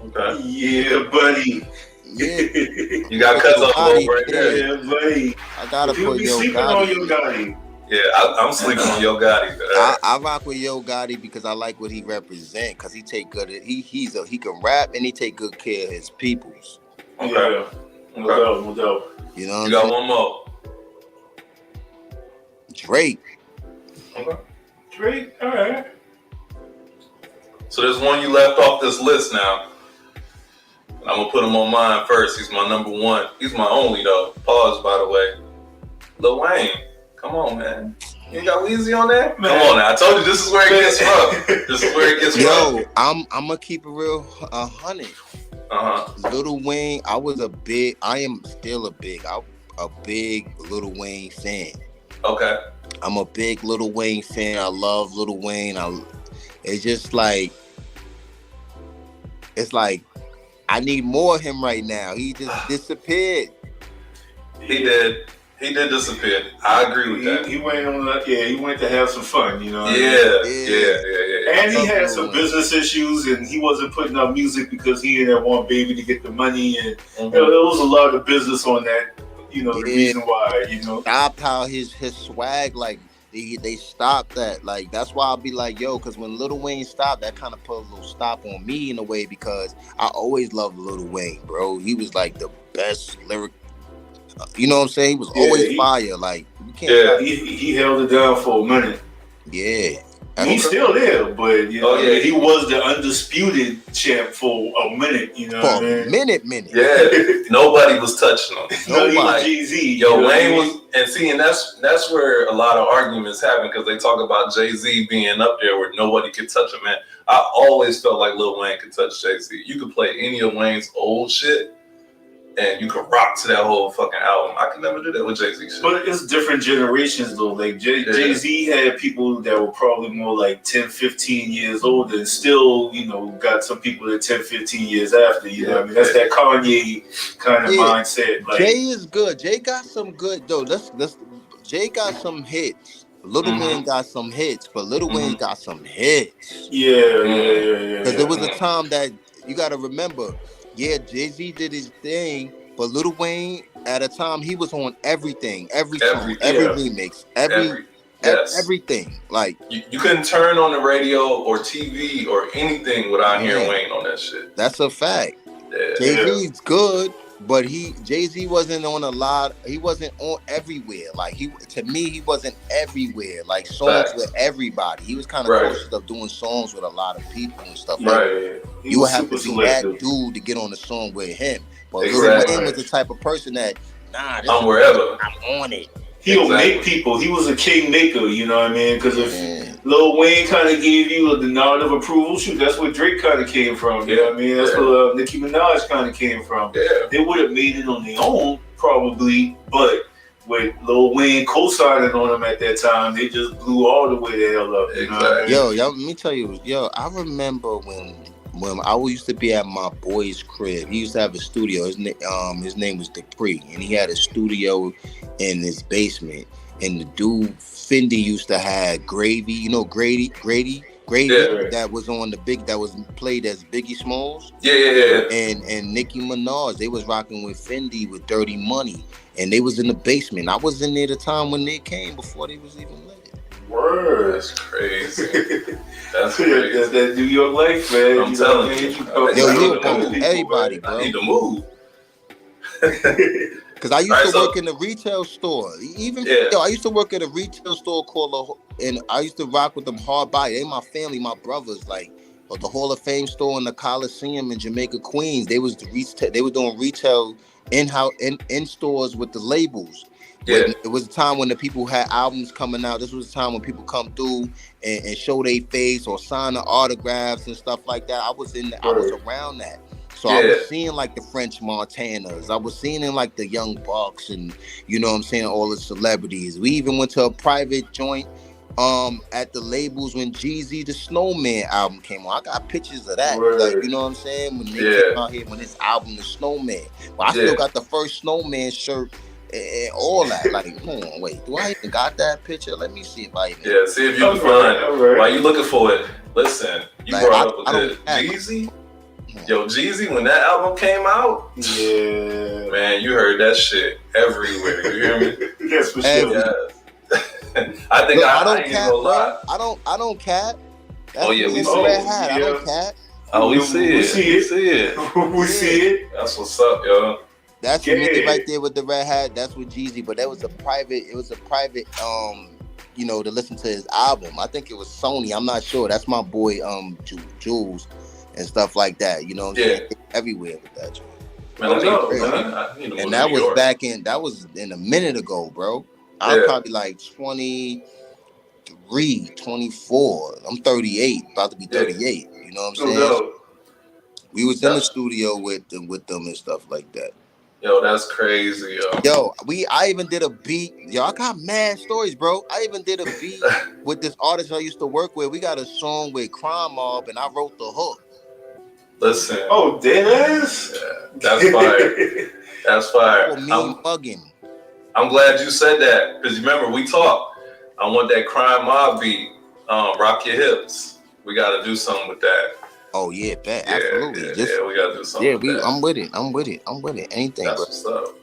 Speaker 1: Okay.
Speaker 2: Yeah, buddy.
Speaker 3: Yeah,
Speaker 1: You got cuts up
Speaker 3: Gotti,
Speaker 1: right there.
Speaker 2: Yeah, buddy.
Speaker 3: I gotta
Speaker 2: If you
Speaker 3: put
Speaker 2: be
Speaker 3: Yo
Speaker 2: sleeping on
Speaker 3: Gotti.
Speaker 2: Yo Gotti.
Speaker 1: Yeah, I'm sleeping on Yo Gotti.
Speaker 3: I rock with Yo Gotti because I like what he represent. Cause he take good. He can rap and he take good care of his peoples.
Speaker 1: Okay.
Speaker 2: Yeah. No doubt, no doubt.
Speaker 3: You know what
Speaker 1: You
Speaker 3: I'm
Speaker 1: got
Speaker 3: saying?
Speaker 1: one more.
Speaker 3: Drake.
Speaker 1: Okay.
Speaker 2: Drake, all right.
Speaker 1: So there's one you left off this list now. I'm gonna put him on mine first. He's my number one. He's my only though. Pause, by the way. Lil Wayne. Come on, man. You ain't got Weezy on there?
Speaker 2: Man.
Speaker 1: Come on now. I told you this is where it gets rough. This is where it gets rough.
Speaker 3: Yo, I'm gonna keep it real 100.
Speaker 1: Uh-huh.
Speaker 3: Lil Wayne, I am still a big Lil Wayne fan.
Speaker 1: Okay.
Speaker 3: I'm a big Lil Wayne fan. I love Lil Wayne. It's just like, I need more of him right now. He just disappeared.
Speaker 1: He did disappear. I agree with that.
Speaker 2: He went on that. Yeah, he went to have some fun. You know. What I mean?
Speaker 1: Yeah.
Speaker 2: And he had some business issues, and he wasn't putting out music because he didn't want Baby to get the money, and you know, there was a lot of business on that. You know, the reason why. You know,
Speaker 3: Stopped how his swag, like they stopped that. Like that's why I'll be like, yo, because when Lil Wayne stopped, that kind of put a little stop on me in a way because I always loved Lil Wayne, bro. He was like the best lyric. You know what I'm saying? He was always fire. Like you can't.
Speaker 1: Yeah.
Speaker 2: he held it down for a minute.
Speaker 3: Yeah.
Speaker 2: He's still there, but you know,
Speaker 1: Oh, yeah.
Speaker 2: he was the undisputed champ for a minute. You know,
Speaker 3: For
Speaker 2: what I
Speaker 3: a
Speaker 2: mean?
Speaker 3: minute.
Speaker 1: Yeah. Nobody was touching him.
Speaker 2: No, he was
Speaker 3: Nobody.
Speaker 2: Jay-Z.
Speaker 1: Yo,
Speaker 2: you know what I
Speaker 1: Wayne
Speaker 2: mean?
Speaker 1: was, and that's where a lot of arguments happen because they talk about Jay-Z being up there where nobody could touch him. Man, I always felt like Lil Wayne could touch Jay-Z. You could play any of Wayne's old shit, and you could rock to that whole fucking album. I could never do that with Jay-Z shit.
Speaker 2: But it's different generations though. Like Jay-Z had people that were probably more like 10, 15 years older and still, you know, got some people that 10, 15 years after, you know what I mean? That's that Kanye kind of mindset. Like,
Speaker 3: Jay is good. Jay got some good though. Jay got some hits. Lil Wayne got some hits, but Lil Wayne got some hits.
Speaker 2: Yeah.
Speaker 3: Because there was a time that you got to remember. Yeah, Jay-Z did his thing, but Lil Wayne at a time he was on everything, every song, every remix, everything. Like
Speaker 1: you couldn't turn on the radio or TV or anything without hearing Wayne on that shit.
Speaker 3: That's a fact.
Speaker 1: Yeah.
Speaker 3: Jay-Z's good, but Jay-Z wasn't on a lot. He wasn't on everywhere. Like to me, he wasn't everywhere. Like songs with everybody. He was kind of cautious of doing songs with a lot of people and stuff.
Speaker 1: Right.
Speaker 3: Like you would have to be that dude to get on the song with him. But Lil Wayne was the type of person that
Speaker 1: I'm wherever.
Speaker 3: I'm on it.
Speaker 2: He'll make people. He was a king maker, you know what I mean? Because if Lil Wayne kind of gave you the nod of approval, shoot, that's where Drake kind of came from. You know what I mean? That's where Nicki Minaj kind of came from.
Speaker 1: Yeah.
Speaker 2: They would have made it on their own, probably, but with Lil Wayne co-signing on them at that time, they just blew all the way the hell up. You know what I mean?
Speaker 3: Yo, let me tell you, I remember when I used to be at my boy's crib. He used to have a studio. His name was Dupree, and he had a studio in his basement. And the dude Fendi used to have Gravy. You know Grady that was on that was played as Biggie Smalls.
Speaker 1: Yeah.
Speaker 3: And Nicki Minaj, they was rocking with Fendi with Dirty Money, and they was in the basement. I was in there the time when they came before they was even lit.
Speaker 2: Word.
Speaker 1: That's crazy. That's crazy.
Speaker 2: That's that New York life, man.
Speaker 1: I'm telling you.
Speaker 3: Yo,
Speaker 1: I
Speaker 3: you
Speaker 1: need
Speaker 3: a
Speaker 1: to
Speaker 3: bum.
Speaker 1: move.
Speaker 3: Everybody, bro.
Speaker 1: I need to move.
Speaker 3: Cause I used
Speaker 1: Alright,
Speaker 3: to
Speaker 1: so-
Speaker 3: work in the retail store. Even
Speaker 1: Yeah.
Speaker 3: yo, I used to work at a retail store and I used to rock with them hard by. They my family, my brothers. Like the Hall of Fame store in the Coliseum in Jamaica, Queens. They was they were doing retail in stores with the labels.
Speaker 1: Yeah.
Speaker 3: It was a time when the people had albums coming out. This was a time when people come through and show their face or sign the autographs and stuff like that. I was around that. So I was seeing like the French Montanas. I was seeing like the Young Bucks and you know what I'm saying, all the celebrities. We even went to a private joint at the labels when Jeezy the Snowman album came on. I got pictures of that. Like, you know what I'm saying? When they came out here when his album The Snowman. But I still got the first Snowman shirt and all that. Like, hold on, wait, do I even got that picture? Let me see if I even
Speaker 1: see if you can find it. While you looking for it, listen, you
Speaker 3: like,
Speaker 1: brought up a good Jeezy. Yo, Jeezy, when that album came out,
Speaker 2: yeah,
Speaker 1: man, you heard that shit everywhere. You hear me?
Speaker 2: Yes, for sure.
Speaker 1: Yeah. I think I ain't gonna lie.
Speaker 3: I don't cap.
Speaker 1: That's
Speaker 3: we
Speaker 1: see
Speaker 3: Red Hat. I don't cap.
Speaker 1: Oh, we see it.
Speaker 2: We see it.
Speaker 1: That's what's up, yo.
Speaker 3: That's me right there with the Red Hat. That's with Jeezy, but that was a private. It was a private. You know, to listen to his album. I think it was Sony. I'm not sure. That's my boy, Jules, and stuff like that. You know what I'm saying? Everywhere with that joint.
Speaker 1: Man, I need to
Speaker 3: and that was that was in a minute ago, bro. I was probably like 23, 24. I'm 38, about to be 38. You know what I'm saying? We was in the studio with them and stuff like that.
Speaker 1: Yo, that's crazy, yo.
Speaker 3: Yo, I even did a beat. Yo, I got mad stories, bro. I even did a beat with this artist I used to work with. We got a song with Crime Mob, and I wrote the hook.
Speaker 1: Listen.
Speaker 2: Oh, deadass?
Speaker 1: Yeah, that's fire. That's fire.
Speaker 3: I'm
Speaker 1: glad you said that, because remember, we talked. I want that Crime Mob beat. Rock Your Hips. We got to do something with that.
Speaker 3: Oh yeah, absolutely.
Speaker 1: Yeah, we gotta do something.
Speaker 3: Yeah, I'm with it. Anything.
Speaker 1: That's what's up.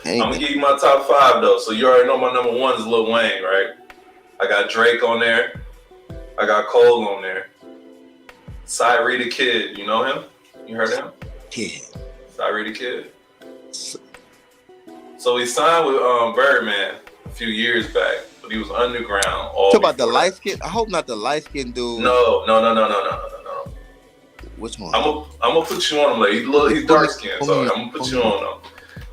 Speaker 1: Anything. I'm gonna give you my top 5 though. So you already know my number 1 is Lil Wayne, right? I got Drake on there. I got Cole on there. Cyree the Kid, you know him? You heard him?
Speaker 3: Yeah.
Speaker 1: Cyree the Kid. So he signed with Birdman a few years back, but he was underground.
Speaker 3: Talk about the light skin. I hope not the light skin dude.
Speaker 1: No.
Speaker 3: Which one?
Speaker 1: I'm gonna put you on him. Like he's dark skinned, so I'm gonna put you on him.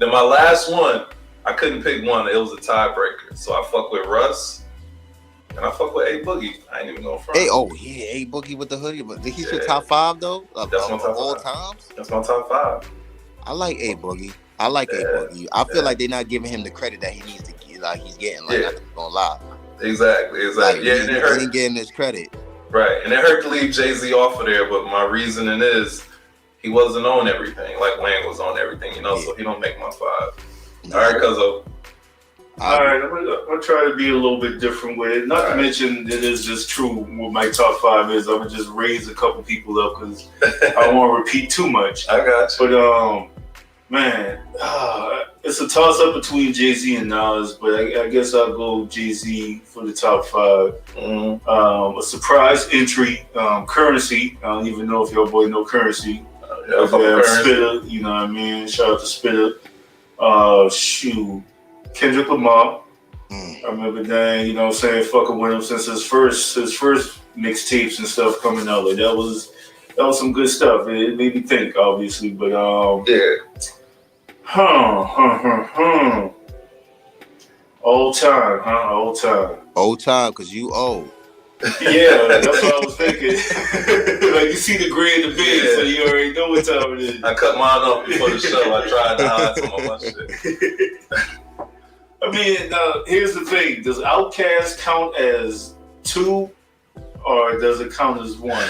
Speaker 1: Then my last one, I couldn't pick one. It was a tiebreaker, so I fuck with Russ, and I fuck with A Boogie. I ain't even going front.
Speaker 3: A Boogie with the hoodie, but he's your top 5 though.
Speaker 1: That's my top
Speaker 3: all
Speaker 1: 5.
Speaker 3: Times.
Speaker 1: That's my top 5.
Speaker 3: I like A Boogie. A Boogie. I feel like they're not giving him the credit that he needs to get. Like he's getting. Like I'm gonna lie.
Speaker 1: Exactly.
Speaker 3: Like,
Speaker 1: yeah, and it hurt.
Speaker 3: He ain't getting his credit.
Speaker 1: Right, and it hurt to leave Jay-Z off of there, but my reasoning is he wasn't on everything like Wayne was on everything, you know, so he don't make my 5. All right, Cuzzo.
Speaker 2: All right, I'm gonna try to be a little bit different with it. Not to mention it is just true what my top 5 is. I'm gonna just raise a couple people up because I don't want to repeat too much.
Speaker 1: I got you.
Speaker 2: But man, it's a toss up between Jay-Z and Nas, but I guess I'll go Jay-Z for the top 5. A surprise entry, Currency. I don't even know if your boy know Currency. Spitter, you know what I mean? Shout out to Spitter. Kendrick Lamar. I remember that, you know what I'm saying, fucking with him since his first mixtapes and stuff coming out. Like that was some good stuff. It made me think, obviously, but Old time, huh?
Speaker 3: Old time, cause you old.
Speaker 2: Yeah, that's what I was thinking. Like you see the gray in the bed, so you already know what time it is.
Speaker 1: I cut mine off before the show. I tried to hide some of my shit.
Speaker 2: I mean, here's the thing: does Outkast count as 2, or does it count as 1?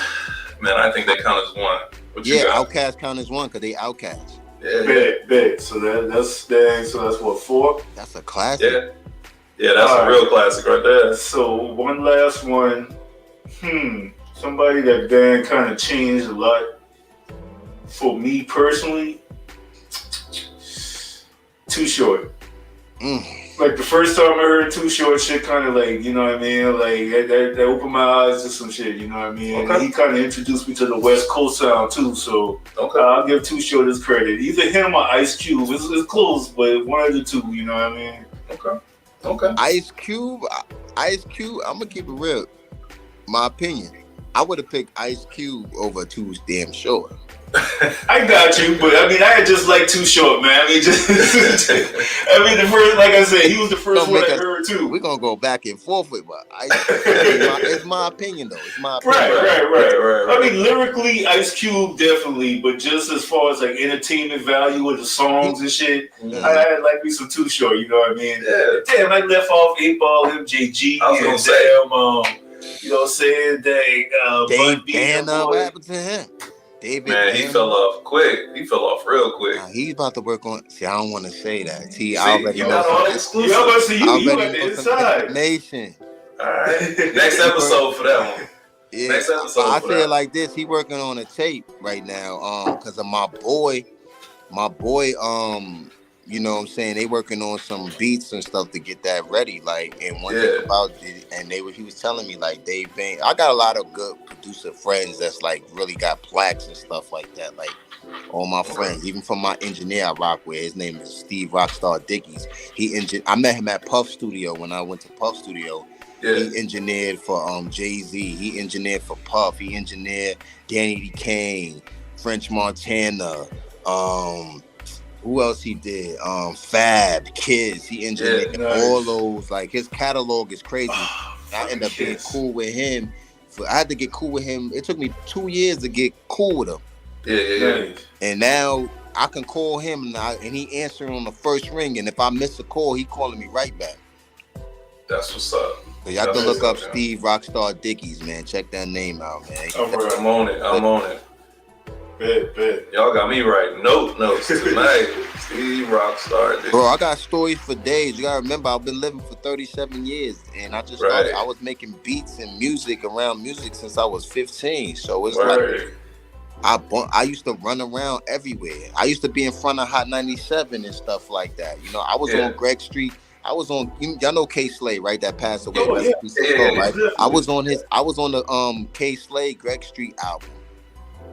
Speaker 1: Man, I think they count as 1.
Speaker 3: Outkast count as 1 because they Outkast.
Speaker 2: Yeah. Bet. So that's what, 4?
Speaker 3: That's a classic.
Speaker 1: Yeah, that's a real classic right there.
Speaker 2: So one last one. Somebody that band kind of changed a lot for me personally. Too Short. Like the first time I heard Too Short shit, kind of like, you know what I mean? Like that opened my eyes to some shit, you know what I mean?
Speaker 1: Okay.
Speaker 2: And he kind of introduced me to the West Coast sound too, so
Speaker 1: Okay.
Speaker 2: I'll give Too Short his credit. Either him or Ice Cube. It's close, but one of the two, you know what I mean?
Speaker 1: Okay.
Speaker 3: Ice Cube, I'm gonna keep it real. My opinion, I would have picked Ice Cube over Too Damn Short.
Speaker 2: I got you, but I mean, I just like Too Short, man. I mean, the first, like I said, he was the first one I heard too.
Speaker 3: We're gonna go back and forth with, but it's my opinion though. It's my opinion.
Speaker 2: Right. I mean, lyrically, Ice Cube definitely, but just as far as like entertainment value of the songs and shit, I like me some Too Short. You know what I mean?
Speaker 1: Yeah.
Speaker 2: Damn, I left off 8 Ball, MJG,
Speaker 1: I was gonna
Speaker 2: and
Speaker 1: say.
Speaker 2: you know what I'm saying?
Speaker 3: Dave Banner, what happened to him? David
Speaker 1: Man, he
Speaker 3: Banner?
Speaker 1: fell off quick. He fell off real quick.
Speaker 3: He's about to work on. See, I don't want to say that. I already
Speaker 1: you
Speaker 3: know.
Speaker 1: got all the
Speaker 2: You
Speaker 1: exclusive.
Speaker 2: know what I'm saying? You
Speaker 3: already
Speaker 2: at the
Speaker 3: know some
Speaker 2: inside.
Speaker 3: information.
Speaker 1: All right. Next episode for that one.
Speaker 3: Yeah,
Speaker 1: Next episode.
Speaker 3: I
Speaker 1: for
Speaker 3: say
Speaker 1: that.
Speaker 3: it like this. He working on a tape right now. Because of my boy, you know what I'm saying, they working on some beats and stuff to get that ready. Like, and one thing about it, and he was telling me, like, Dave Bain, I got a lot of good producer friends that's like really got plaques and stuff like that. Like, all my friends, even from my engineer I rock with, his name is Steve Rockstar Dickies. I met him at Puff Studio when I went to Puff Studio.
Speaker 1: Yeah.
Speaker 3: He engineered for Jay-Z. He engineered for Puff. He engineered Danny D. Kane, French Montana. Who else he did? Fab, Kids. He engineered all those. Like, his catalog is crazy. I ended up being cool with him. I had to get cool with him. It took me 2 years to get cool with him.
Speaker 1: Yeah.
Speaker 3: And now I can call him and he answering on the first ring. And if I miss a call, he calling me right back.
Speaker 1: That's what's up.
Speaker 3: So y'all can look up Steve Rockstar Dickies, man. Check that name out, man.
Speaker 1: I'm on it.
Speaker 2: Bet.
Speaker 1: Y'all got me writing notes tonight. Steve Rockstar.
Speaker 3: Bro, I got stories for days. You gotta remember, I've been living for 37 years, and I just started. I was making beats and music around music since I was 15. So it's like I used to run around everywhere. I used to be in front of Hot 97 and stuff like that. You know, I was on Greg Street. I was on, y'all know K Slade, right? That passed away. Right? I was on the K Slade Greg Street album.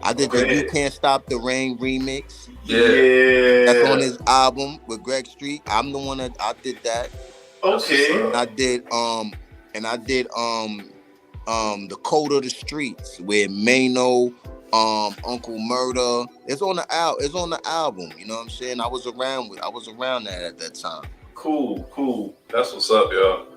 Speaker 3: I did the You Can't Stop the Rain remix.
Speaker 1: Yeah.
Speaker 3: That's on his album with Greg Street. I'm the one that I did that.
Speaker 2: Okay.
Speaker 3: And I did the Code of the Streets with Mano, Uncle Murder. It's on the album. You know what I'm saying? I was around that at that time.
Speaker 2: Cool.
Speaker 1: That's what's up, y'all.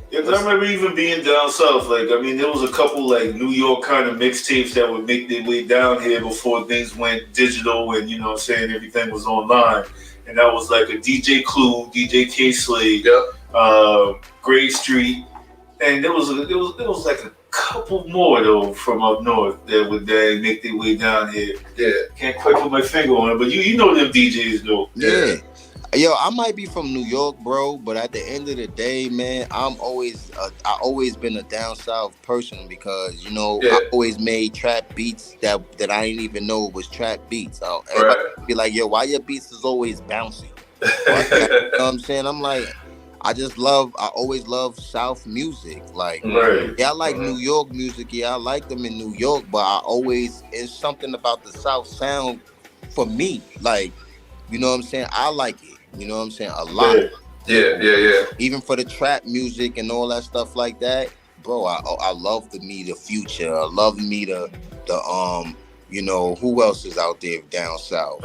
Speaker 2: Yeah, I remember even being down south. Like, I mean, there was a couple like New York kind of mixtapes that would make their way down here before things went digital and, you know what I'm saying, everything was online. And that was like a DJ Clue, DJ K Slade, Grave Street, and there was like a couple more though from up north that would make their way down here. Yeah, can't quite put my finger on it, but you know them DJs though.
Speaker 3: Yeah. Yo, I might be from New York, bro, but at the end of the day, man, I always been a down south person because, you know, I always made trap beats that I didn't even know was trap beats. Everybody be like, yo, why your beats is always bouncy? You know what I'm saying? I'm like, I always love South music. Like, I like New York music. Yeah, I like them in New York, but it's something about the South sound for me. Like, you know what I'm saying? I like it. You know what I'm saying? A lot.
Speaker 1: Yeah.
Speaker 3: Even for the trap music and all that stuff like that, bro. I love the Future. I love the you know, who else is out there down south?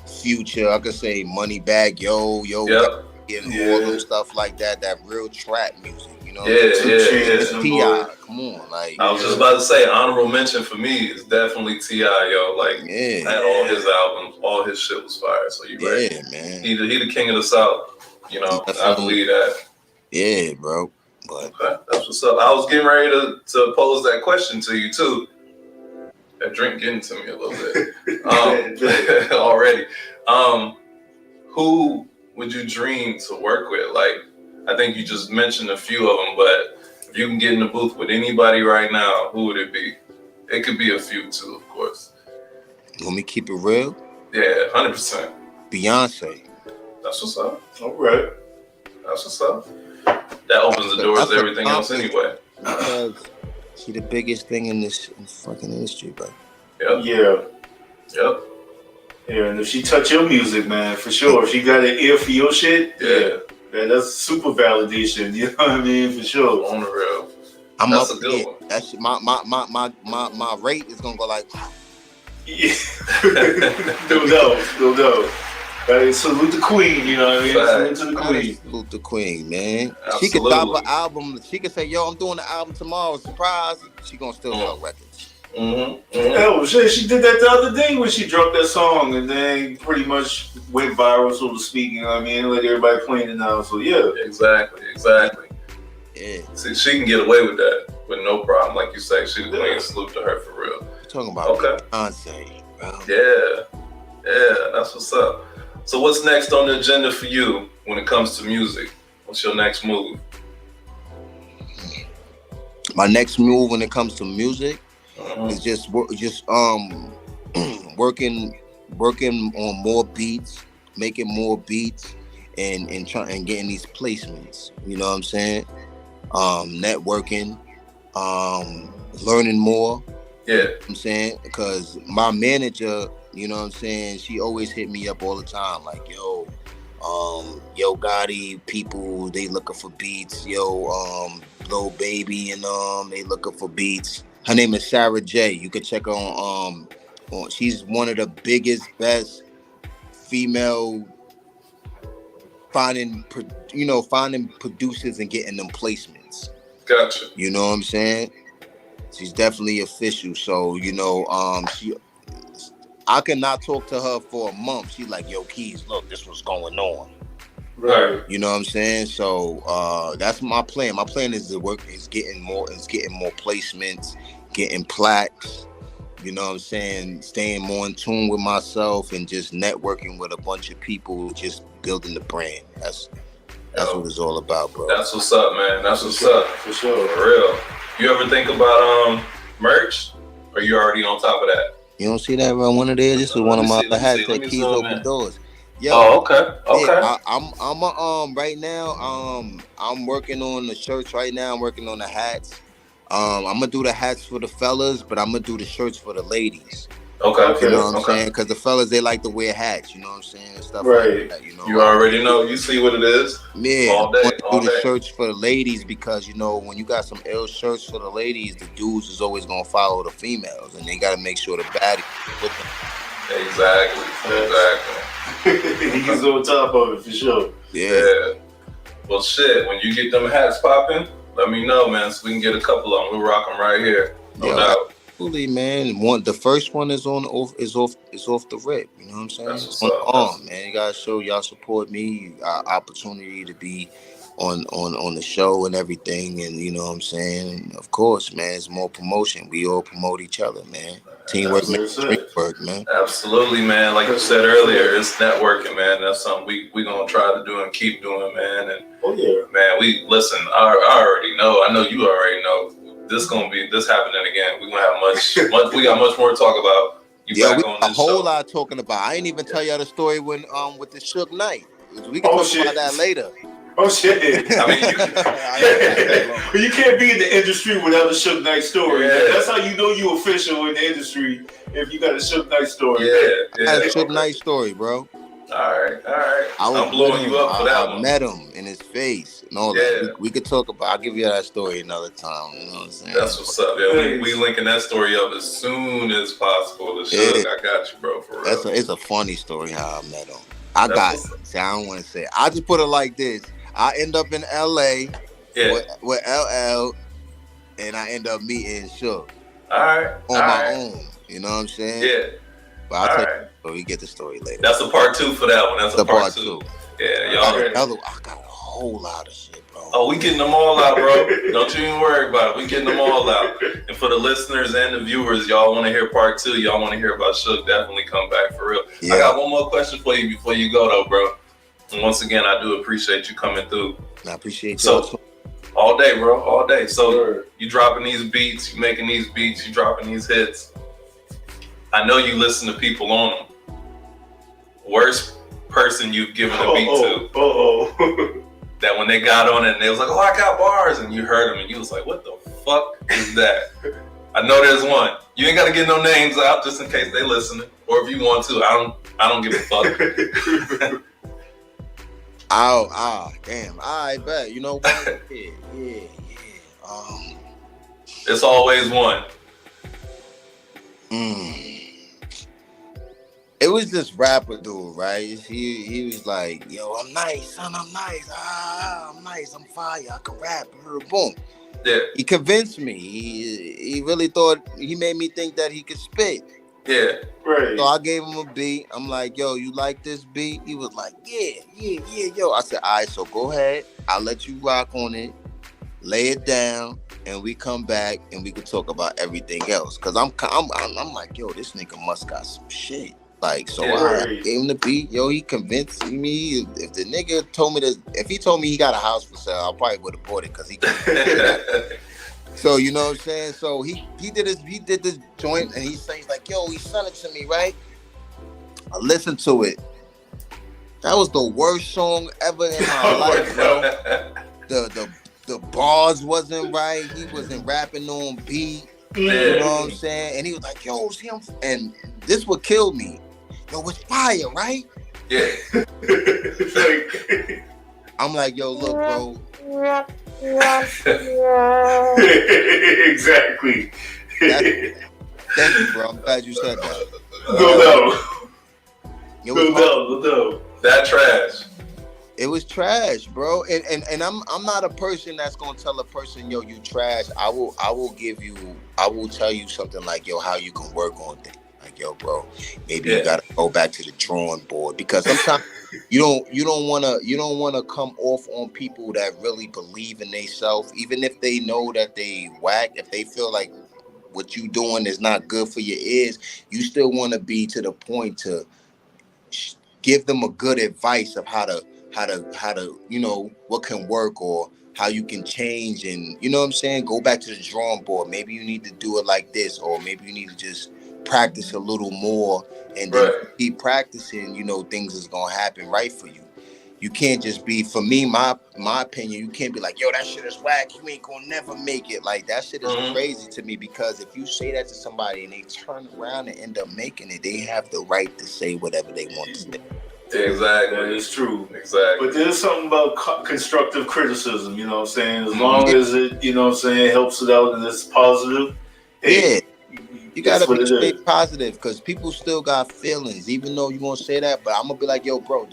Speaker 3: Future. I could say Moneybagg Yo, and all them stuff like that. That real trap music. You know? T.I. Come on, like.
Speaker 1: I was just about to say, honorable mention for me is definitely T.I. Yo. Like, had all his albums, all his shit was fire. So you right.
Speaker 3: Yeah, man.
Speaker 1: He the king of the South. You know, I believe that.
Speaker 3: Yeah, bro. But
Speaker 1: that's what's up. I was getting ready to pose that question to you too. That drink getting to me a little bit already. Who would you dream to work with? Like, I think you just mentioned a few of them, but if you can get in the booth with anybody right now, who would it be? It could be a few too, of course.
Speaker 3: Let me keep it real.
Speaker 1: Yeah, 100%.
Speaker 3: Beyonce.
Speaker 1: That's what's up.
Speaker 2: All right.
Speaker 1: That's what's up. That opens the doors
Speaker 3: That's
Speaker 1: to
Speaker 3: a
Speaker 1: everything else
Speaker 3: compliment.
Speaker 1: anyway.
Speaker 3: Because she the biggest thing in this fucking industry, bro.
Speaker 1: Yep.
Speaker 2: Yeah.
Speaker 1: Yep.
Speaker 2: Yeah, and if she touch your music, man, for sure. If she got an ear for your shit,
Speaker 1: Yeah.
Speaker 2: that's super validation. You know what I mean? For sure.
Speaker 1: On the real.
Speaker 3: I'm
Speaker 1: That's
Speaker 3: up
Speaker 1: a good
Speaker 3: there.
Speaker 1: one.
Speaker 3: That shit, my rate is gonna go like.
Speaker 2: Yeah. No doubt. Salute the queen, you know what I mean?
Speaker 1: Facts.
Speaker 2: Salute to the queen.
Speaker 3: Salute the queen, man.
Speaker 1: Absolutely.
Speaker 3: She could drop an album. She could say, "Yo, I'm doing the album tomorrow." Surprise! She gonna still sell records.
Speaker 2: Hell, shit, she did that the other day when she dropped that song and then pretty much went viral, so to speak. You know what I mean? Like everybody playing it now. So yeah.
Speaker 1: Exactly.
Speaker 3: Yeah,
Speaker 1: See, she can get away with that with no problem. Like you say, she the queen. Salute to her for real.
Speaker 3: we're talking about
Speaker 1: Okay.
Speaker 3: Beyonce, bro.
Speaker 1: Yeah, that's what's up. So what's next on the agenda for you when it comes to music? What's your next move?
Speaker 3: My next move when it comes to music
Speaker 1: Mhm.
Speaker 3: is just working on more beats, making more beats, and getting these placements. You know what I'm saying? Networking, learning more.
Speaker 1: Yeah.
Speaker 3: You know what I'm saying, because my manager, you know what I'm saying, she always hit me up all the time, like, yo Gotti, people, they looking for beats, Lil Baby and they looking for beats. Her name is Sarah J. You can check her on she's one of the biggest, best female finding producers and getting them placements.
Speaker 1: Gotcha.
Speaker 3: You know what I'm saying? She's definitely official. So, I cannot talk to her for a month. She's like, yo, Keys, look, this was going on.
Speaker 2: Right.
Speaker 3: You know what I'm saying? So that's my plan. My plan is getting more placements, getting plaques. You know what I'm saying? Staying more in tune with myself and just networking with a bunch of people, just building the brand. That's what it's all about, bro.
Speaker 1: That's what's up, man. That's what's up.
Speaker 2: For sure.
Speaker 1: For real. You ever think about merch? Or you already on top of that?
Speaker 3: You don't see that around one of theirs? This is one of my other hats
Speaker 1: Let
Speaker 3: that
Speaker 1: me
Speaker 3: Keys
Speaker 1: zoom
Speaker 3: open
Speaker 1: in.
Speaker 3: doors. Yo,
Speaker 1: Oh, okay.
Speaker 3: yeah, I'm right now. I'm working on the shirts right now. I'm working on the hats. I'm gonna do the hats for the fellas, but I'm gonna do the shirts for the ladies.
Speaker 1: Okay.
Speaker 3: You know what I'm saying? Because the fellas, they like to wear hats. You know what I'm saying? And stuff
Speaker 2: Right.
Speaker 3: like that. You know.
Speaker 1: You already know. You see what it is.
Speaker 3: Yeah,
Speaker 1: All day,
Speaker 3: I want to
Speaker 1: all
Speaker 3: do the
Speaker 1: day.
Speaker 3: shirts for the ladies because when you got some ill shirts for the ladies, the dudes is always gonna follow the females, and they gotta make sure the baddie with them.
Speaker 1: Exactly.
Speaker 2: He's on top of it for sure.
Speaker 3: Yeah.
Speaker 1: Well, shit. When you get them hats popping, let me know, man, so we can get a couple of them. We'll rock them right here. No
Speaker 3: Yeah.
Speaker 1: doubt.
Speaker 3: Absolutely, man. The first one is off the rip. You know what I'm saying?
Speaker 1: That's what's
Speaker 3: On
Speaker 1: up.
Speaker 3: the arm, man. You gotta show y'all support me. You got opportunity to be on the show and everything, and you know what I'm saying. And of course, man, it's more promotion. We all promote each other, man. Teamwork makes the dream work, man.
Speaker 1: Absolutely, man. Like you said earlier, it's networking, man. That's something we gonna try to do and keep doing, man. And man, we listen. I already know. I know you already know. This happening again. We gonna have we got much more to talk about. You
Speaker 3: Yeah,
Speaker 1: back
Speaker 3: we
Speaker 1: on
Speaker 3: got a
Speaker 1: this
Speaker 3: whole
Speaker 1: show.
Speaker 3: lot talking about. I ain't even tell y'all the story when with the Suge Knight. We can talk about that later.
Speaker 2: Oh shit!
Speaker 1: I mean,
Speaker 2: you can't be in the industry without a Suge Knight story.
Speaker 1: Yeah.
Speaker 2: That's how you know you official in the industry if you got a Suge Knight story.
Speaker 1: Yeah.
Speaker 3: That's a Suge Knight story, bro.
Speaker 1: All right. I'm
Speaker 3: with
Speaker 1: blowing
Speaker 3: him.
Speaker 1: you up for that
Speaker 3: I
Speaker 1: one.
Speaker 3: met him in his face and all that. We could talk about. I'll give you that story another time. You know what I'm saying?
Speaker 1: That's what's up. Yeah, we linking that story up as soon as possible. The Suge, I got you, bro. For real.
Speaker 3: It's a funny story how I met him. I don't want to say it. I just put it like this. I end up in LA with LL, and I end up meeting Suge. On my own. You know what I'm saying?
Speaker 1: Yeah.
Speaker 3: But I'll tell you, we get the story later.
Speaker 1: That's a part 2 for that one. That's a part two. Yeah, y'all.
Speaker 3: I got a whole lot of shit, bro.
Speaker 1: Oh, we getting them all out, bro. Don't you even worry about it. We getting them all out. And for the listeners and the viewers, y'all want to hear part 2, y'all want to hear about Suge, definitely come back for real.
Speaker 3: Yeah.
Speaker 1: I got one more question for you before you go, though, bro. And once again, I do appreciate you coming through.
Speaker 3: I appreciate
Speaker 1: you.
Speaker 3: So,
Speaker 1: all day, bro. All day. So you dropping these beats, you making these beats, you dropping these hits. I know you listen to people on them. Worst person you've given a beat to that when they got on it and they was like, "Oh, I got bars," and you heard them and you was like, "What the fuck is that?" I know there's one. You ain't gotta get no names out just in case they listening, or if you want to. I don't give a fuck.
Speaker 3: Damn. I bet. You know what? Yeah.
Speaker 1: It's always one.
Speaker 3: It was this rapper dude, right? He was like, "Yo, I'm nice, son. I'm nice. I'm nice. I'm fire. I can rap." Boom.
Speaker 1: Yeah.
Speaker 3: He convinced me. He really thought, he made me think that he could spit.
Speaker 1: Yeah.
Speaker 2: Right.
Speaker 3: So I gave him a beat. I'm like, "Yo, you like this beat?" He was like, "Yeah, yo." I said, "All right, so go ahead. I'll let you rock on it. Lay it down, and we come back and we could talk about everything else." Cause I'm like, "Yo, this nigga must got some shit." Like, so I gave him the beat. Yo, he convinced me. If the nigga told me that, if he told me he got a house for sale, I probably would have bought it because he couldn't. So you know what I'm saying? So he did this joint, and he's like, "Yo, he sent it to me, right?" I listened to it. That was the worst song ever in my life, bro. The bars wasn't right. He wasn't rapping on beat. You know what I'm saying? And he was like, "Yo, see him," and this would kill me. "Yo, it's fire, right?"
Speaker 1: Yeah.
Speaker 3: I'm like, "Yo, look, bro."
Speaker 2: Exactly.
Speaker 3: Thank you, bro. I'm glad you said that.
Speaker 2: No.
Speaker 3: That
Speaker 1: That trash.
Speaker 3: It was trash, bro. And I'm not a person that's gonna tell a person, "Yo, you trash." I will tell you something like, "Yo, how you can work on things." Like, "Yo, bro, maybe you gotta go back to the drawing board," because sometimes you don't wanna come off on people that really believe in themselves, even if they know that they whack. If they feel like what you doing is not good for your ears, you still want to be to the point to give them a good advice of how to what can work, or how you can change, and you know what I'm saying, go back to the drawing board. Maybe you need to do it like this, or maybe you need to just practice a little more, and then keep practicing, things is gonna happen right for you. You can't just be, for me, my opinion, you can't be like, "Yo, that shit is whack, you ain't gonna never make it." Like, that shit is crazy to me, because if you say that to somebody and they turn around and end up making it, they have the right to say whatever they want to say.
Speaker 1: Exactly.
Speaker 2: That is true.
Speaker 1: Exactly.
Speaker 2: But there's something about constructive criticism, you know what I'm saying? As long as it, helps it out and it's positive. Hey,
Speaker 3: you gotta stay positive, because people still got feelings, even though you won't say that. But I'm gonna be like, "Yo, bro,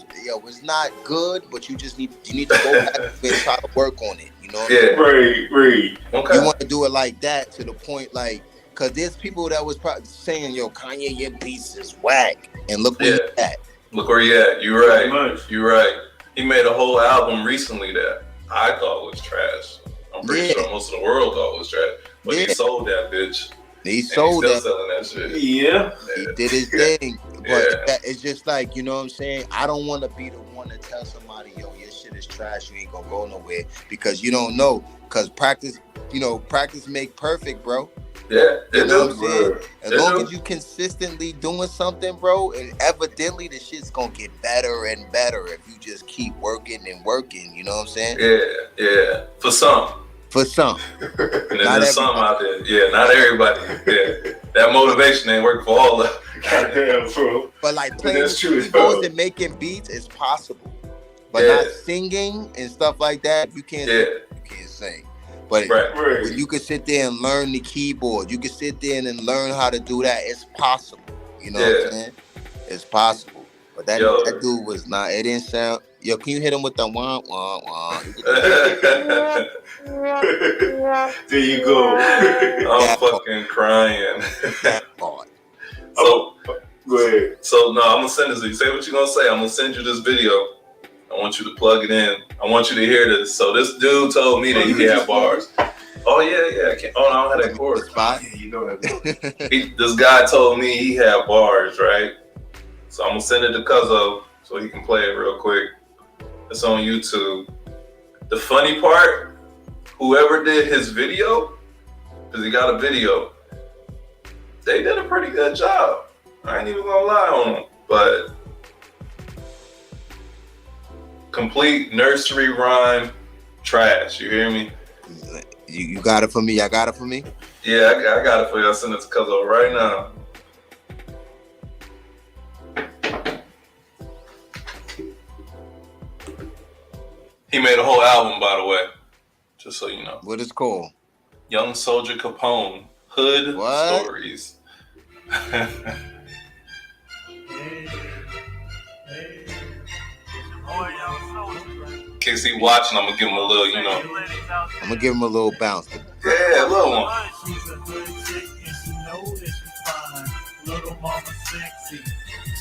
Speaker 3: it's not good, but you need to go back and try to work on it." You know what I mean?
Speaker 2: Right.
Speaker 1: Okay.
Speaker 3: You want to do it like that, to the point, like, because there's people that was probably saying, "Yo, Kanye, your beats is whack," and look where you at.
Speaker 1: Look where you at. You're right. You're right. He made a whole album recently that I thought was trash. I'm pretty sure most of the world thought was trash. But he sold that bitch.
Speaker 3: He sold that.
Speaker 1: Selling that shit.
Speaker 2: Yeah.
Speaker 3: He did his thing. But it's just like, you know what I'm saying? I don't want to be the one to tell somebody, "Yo, your shit is trash, you ain't gonna go nowhere," because you don't know. Because practice make perfect, bro.
Speaker 1: Yeah,
Speaker 3: you know what I'm saying? As long as you consistently doing something, bro, and evidently the shit's gonna get better and better if you just keep working and working, you know what I'm saying?
Speaker 1: Yeah. For some.
Speaker 3: And
Speaker 1: then there's some out there. Yeah, not everybody. Yeah. That motivation ain't working for all of them.
Speaker 2: Goddamn, bro.
Speaker 3: But like playing keyboards and making beats is possible. But not singing and stuff like that, you can't sing. But when you can sit there and learn the keyboard, you can sit there and learn how to do that. It's possible. You know what I'm saying? It's possible. But that dude was not. It didn't sound. Yo, can you hit him with the wah wah wah?
Speaker 2: There you go.
Speaker 1: I'm fucking crying.
Speaker 3: That part.
Speaker 1: So
Speaker 2: go ahead.
Speaker 1: So no, I'm gonna send this to you. Say what you're gonna say. I'm gonna send you this video. I want you to plug it in. I want you to hear this. So this dude told me that he had bars. Oh yeah. I don't have that chorus.
Speaker 2: Yeah, you know that.
Speaker 1: This guy told me he had bars, right? So I'm gonna send it to Cuzzo so he can play it real quick. It's on YouTube. The funny part, whoever did his video, because he got a video, they did a pretty good job. I ain't even gonna lie on them, but complete nursery rhyme trash. You hear me?
Speaker 3: You got it for me. I got it for me.
Speaker 1: Yeah, I got it for you. I'll send it to Cuzzo right now. He made a whole album, by the way, just so you know.
Speaker 3: What is called?
Speaker 1: Young Soldier Capone, Hood
Speaker 3: What?
Speaker 1: Stories. In case he watching, I'm gonna give him a little, you know.
Speaker 3: I'm gonna give him a little bounce.
Speaker 1: Yeah, a little one.
Speaker 5: She's a hood chick and she know that she's fine. Little mama sexy,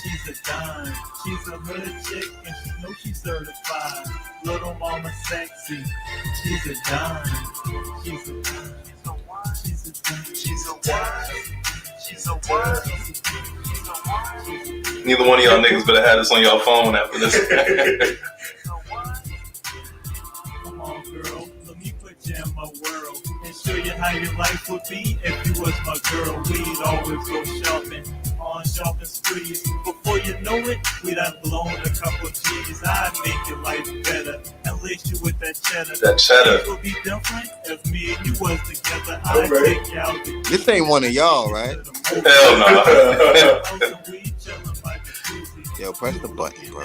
Speaker 5: she's a dime. She's a hood chick and she know she's certified. Little mama sexy, she's a dime. She's a dime. She's a dime. She's a what? She's a what?
Speaker 1: Neither one of y'all niggas better have this on your phone after this.
Speaker 5: Come on, girl, let me put you in my world and show you how your life would be if you was my girl. We'd always go shopping on shopping sprees. Before you know it, we'd have blown a couple G's. I'd make your life better and lace you with that cheddar.
Speaker 1: That cheddar.
Speaker 5: It would be different if me and you was together. I'd take you out to
Speaker 3: This ain't one of y'all, right?
Speaker 1: Hell no.
Speaker 3: Yo, press the button, bro.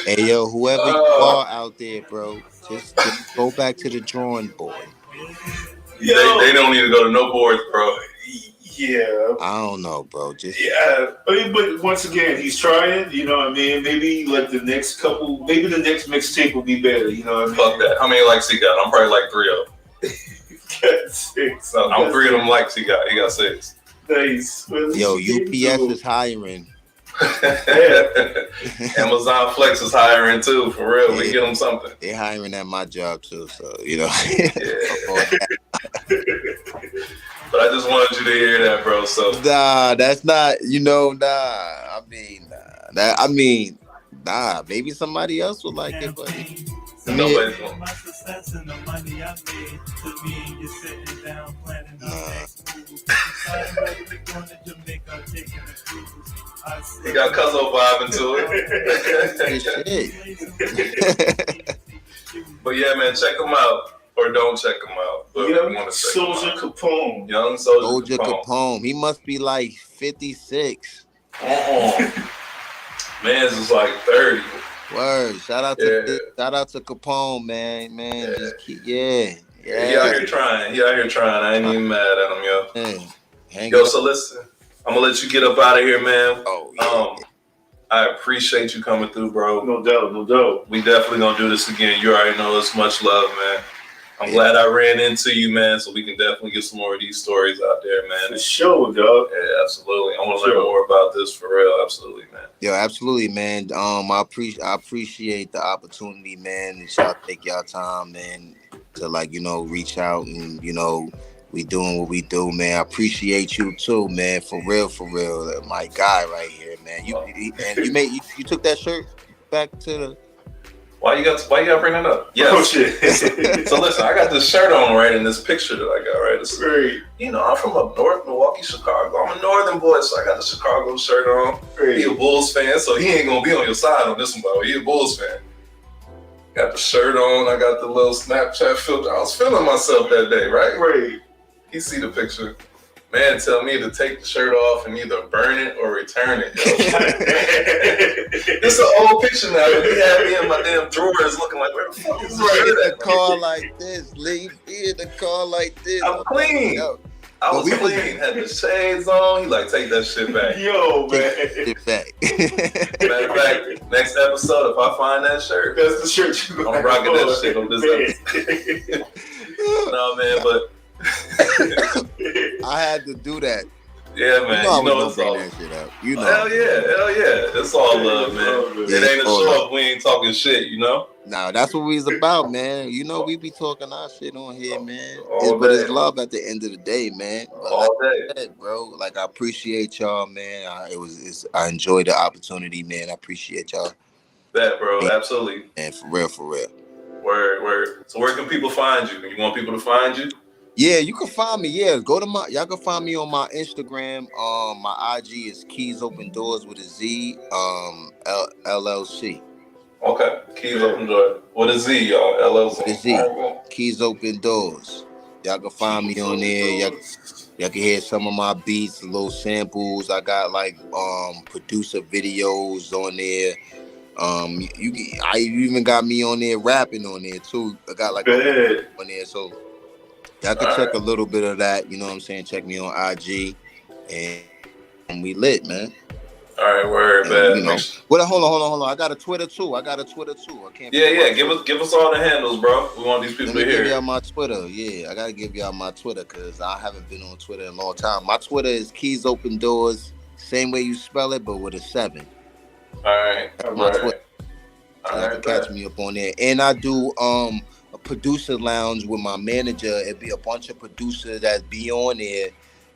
Speaker 3: Hey, yo, whoever you are out there, bro, just go back to the drawing board.
Speaker 1: They don't need to go to no boards, bro.
Speaker 2: Yeah.
Speaker 3: I don't know, bro. Just
Speaker 2: Yeah, but once again, he's trying. You know what I mean? Maybe like the next mixtape will be better. You know what I mean?
Speaker 1: Fuck that. How many likes he got? I'm probably like 3 of them.
Speaker 2: Got 6.
Speaker 1: So I'm 3 of them likes he got. He got 6.
Speaker 2: Nice.
Speaker 3: yo, UPS is hiring.
Speaker 1: Amazon Flex is hiring too, for real. We get them something.
Speaker 3: They're hiring at my job too, so you know.
Speaker 1: But I just wanted you to hear that, bro. So
Speaker 3: Nah, that's not. Maybe somebody else would like it, but
Speaker 1: nobody's going.
Speaker 5: my success and the money I made to me and you're sitting down planning our next move. Deciding whether we're going to Jamaica or taking a cruise.
Speaker 1: He got Cuzzo vibing to it. But yeah, man, check him out or don't check him out. But we want
Speaker 2: Young
Speaker 1: to
Speaker 2: Soldier Capone.
Speaker 1: Young Soldier
Speaker 3: Soldier
Speaker 1: Capone.
Speaker 3: Capone. He must be like 56.
Speaker 1: Man's is like 30.
Speaker 3: Word. Shout out to Capone, man. Just keep, yeah.
Speaker 1: He out here trying. I ain't even mad at him, yo.
Speaker 3: Man,
Speaker 1: Yo, so listen, I'm gonna let you get up out of here, man.
Speaker 3: Oh, yeah.
Speaker 1: I appreciate you coming through, bro.
Speaker 2: No doubt.
Speaker 1: We definitely gonna do this again. You already know it's much love, man. I'm glad I ran into you, man, so we can definitely get some more of these stories out there, man.
Speaker 2: For sure, dog.
Speaker 1: Yeah, absolutely. I want to learn more about this for real. Absolutely, man.
Speaker 3: Yo, absolutely, man. I appreciate the opportunity, man, that y'all take y'all time, man, to reach out and we doing what we do, man. I appreciate you too, man. For real, my guy right here, man. You took that shirt back to the.
Speaker 1: Why you gotta bring that up? Yes.
Speaker 2: Oh shit.
Speaker 1: So listen, I got this shirt on right in this picture that I got right. It's,
Speaker 2: Great.
Speaker 1: I'm from up north, Milwaukee, Chicago. I'm a northern boy, so I got the Chicago shirt on.
Speaker 2: Great.
Speaker 1: He a Bulls fan, so he ain't gonna be on your side on this one, but he a Bulls fan. Got the shirt on. I got the little Snapchat filter. I was feeling myself that day, right?
Speaker 2: Great.
Speaker 1: You see the picture. Man, tell me to take the shirt off and either burn it or return it. It's an old picture now. He had me in my damn drawers looking like, where the fuck is this shirt
Speaker 3: In
Speaker 1: at?
Speaker 3: the car like this, Lee. In the car like this.
Speaker 1: I'm clean.
Speaker 3: Yo,
Speaker 1: I was clean. Had the shades on. He like, take that shit back.
Speaker 2: Yo, man.
Speaker 3: get back.
Speaker 1: Matter of fact, next episode, if I find that shirt,
Speaker 2: That's the shirt you
Speaker 1: I'm rocking that shit on this episode. No, man, but
Speaker 3: I had to do that.
Speaker 1: yeah, man.
Speaker 3: I
Speaker 1: You know
Speaker 3: was
Speaker 1: it's
Speaker 3: gonna
Speaker 1: all.
Speaker 3: bring that shit up.
Speaker 1: Hell yeah. It's all love, man.
Speaker 3: Yeah,
Speaker 1: It ain't a
Speaker 3: all
Speaker 1: show
Speaker 3: love.
Speaker 1: up. We ain't talking shit, you know?
Speaker 3: Nah, that's what we's about, man. We be talking our shit on here, man.
Speaker 1: All
Speaker 3: But
Speaker 1: day.
Speaker 3: it's love at the end of the day, man. But
Speaker 1: All day.
Speaker 3: like I said, bro, I appreciate y'all, man. I enjoyed the opportunity, man. I appreciate y'all,
Speaker 1: That, bro. Absolutely.
Speaker 3: and for real.
Speaker 1: Word. So where can people find you? You want people to find you?
Speaker 3: Yeah, you can find me. Yeah, y'all can find me on my Instagram. My IG is Keys Open Doors with a Z. LLC.
Speaker 1: Okay. Keys Open Door. What is Z, y'all? LLC.
Speaker 3: With a Z.
Speaker 1: All right,
Speaker 3: Keys Open Doors. Y'all can find me on there. Y'all can hear some of my beats, little samples. I got like producer videos on there. I even got me on there rapping on there too. I got like
Speaker 2: Good.
Speaker 3: on there, so y'all can check a little bit of that. You know what I'm saying? Check me on IG, and we lit, man.
Speaker 1: All right, word, man.
Speaker 3: You know, well, hold on. I got a Twitter too. I can't.
Speaker 1: Yeah. Give us all the handles, bro. We want these people
Speaker 3: Let me
Speaker 1: to hear.
Speaker 3: give y'all my Twitter. Yeah, I gotta give y'all my Twitter because I haven't been on Twitter in a long time. My Twitter is Keys Open Doors, same way you spell it, but with a 7.
Speaker 1: All right.
Speaker 3: My Twitter. So y'all can catch me up on there. And I do a producer lounge with my manager. It'd be a bunch of producers that be on there,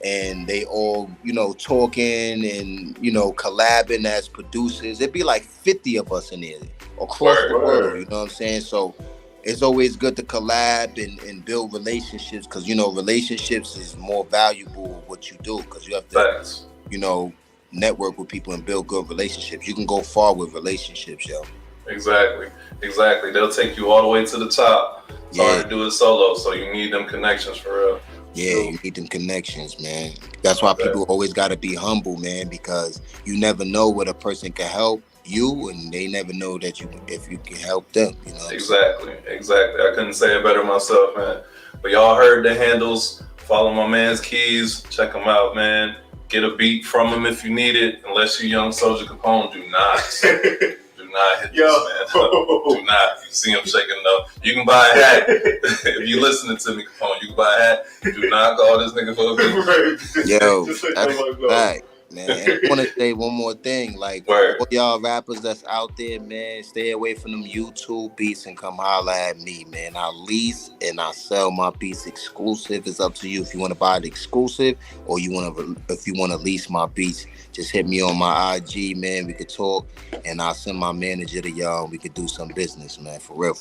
Speaker 3: and they all, you know, talking and, you know, collabing as producers. It'd be like 50 of us in there across the world, you know what I'm saying? So it's always good to collab and build relationships, because, you know, relationships is more valuable what you do, because you have to, you know, network with people and build good relationships. You can go far with relationships, yo.
Speaker 1: Exactly. They'll take you all the way to the top. It's hard to do it solo, so you need them connections for real.
Speaker 3: Yeah, you need them connections, man. That's why people always got to be humble, man, because you never know what a person can help you, and they never know that if you can help them, you know.
Speaker 1: Exactly. I couldn't say it better myself, man. But y'all heard the handles. Follow my man's Keys. Check him out, man. Get a beat from him if you need it. Unless you Young Soldier Capone, do not. Do not hit this man. Do not. You see him shaking up. You can buy a hat. If you listening to me, Capone, you can buy a hat. Do not call this nigga for a beat.
Speaker 3: Yo, that's right, man. And I want to say one more thing. Like, all y'all rappers that's out there, man, stay away from them YouTube beats and come holler at me, man. I lease and I sell my beats exclusive. It's up to you if you want to buy it exclusive or if you want to lease my beats. Just hit me on my IG, man. We could talk, and I'll send my manager to y'all, and we could do some business, man. For real.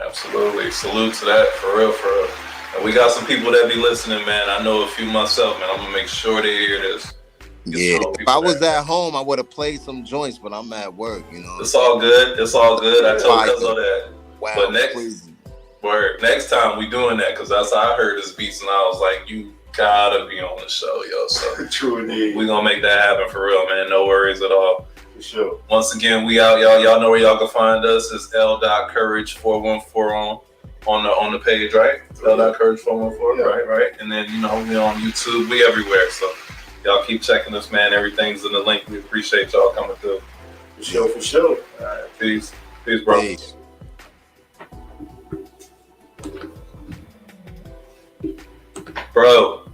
Speaker 1: Absolutely. Salute to that. For real. And we got some people that be listening, man. I know a few myself, man. I'm going to make sure they hear this.
Speaker 3: Yeah, if I was at home, I would have played some joints, but I'm at work, you know.
Speaker 1: It's all good. I told Cuzzo that.
Speaker 3: Wow,
Speaker 1: but next time we doing that, because that's how I heard his beats, and I was like, you gotta be on the show, yo. So
Speaker 2: true indeed.
Speaker 1: We gonna make that happen for real, man. No worries at all.
Speaker 2: For sure.
Speaker 1: Once again, we out, y'all. Y'all know where y'all can find us. It's L.Courage414 on the page, right? L.Courage414,
Speaker 2: yeah.
Speaker 1: right. And then, you know, we on YouTube. We everywhere. So y'all keep checking us, man. Everything's in the link. We appreciate y'all coming through.
Speaker 2: For sure.
Speaker 1: All right, peace, bro.
Speaker 3: Peace.
Speaker 1: Bro.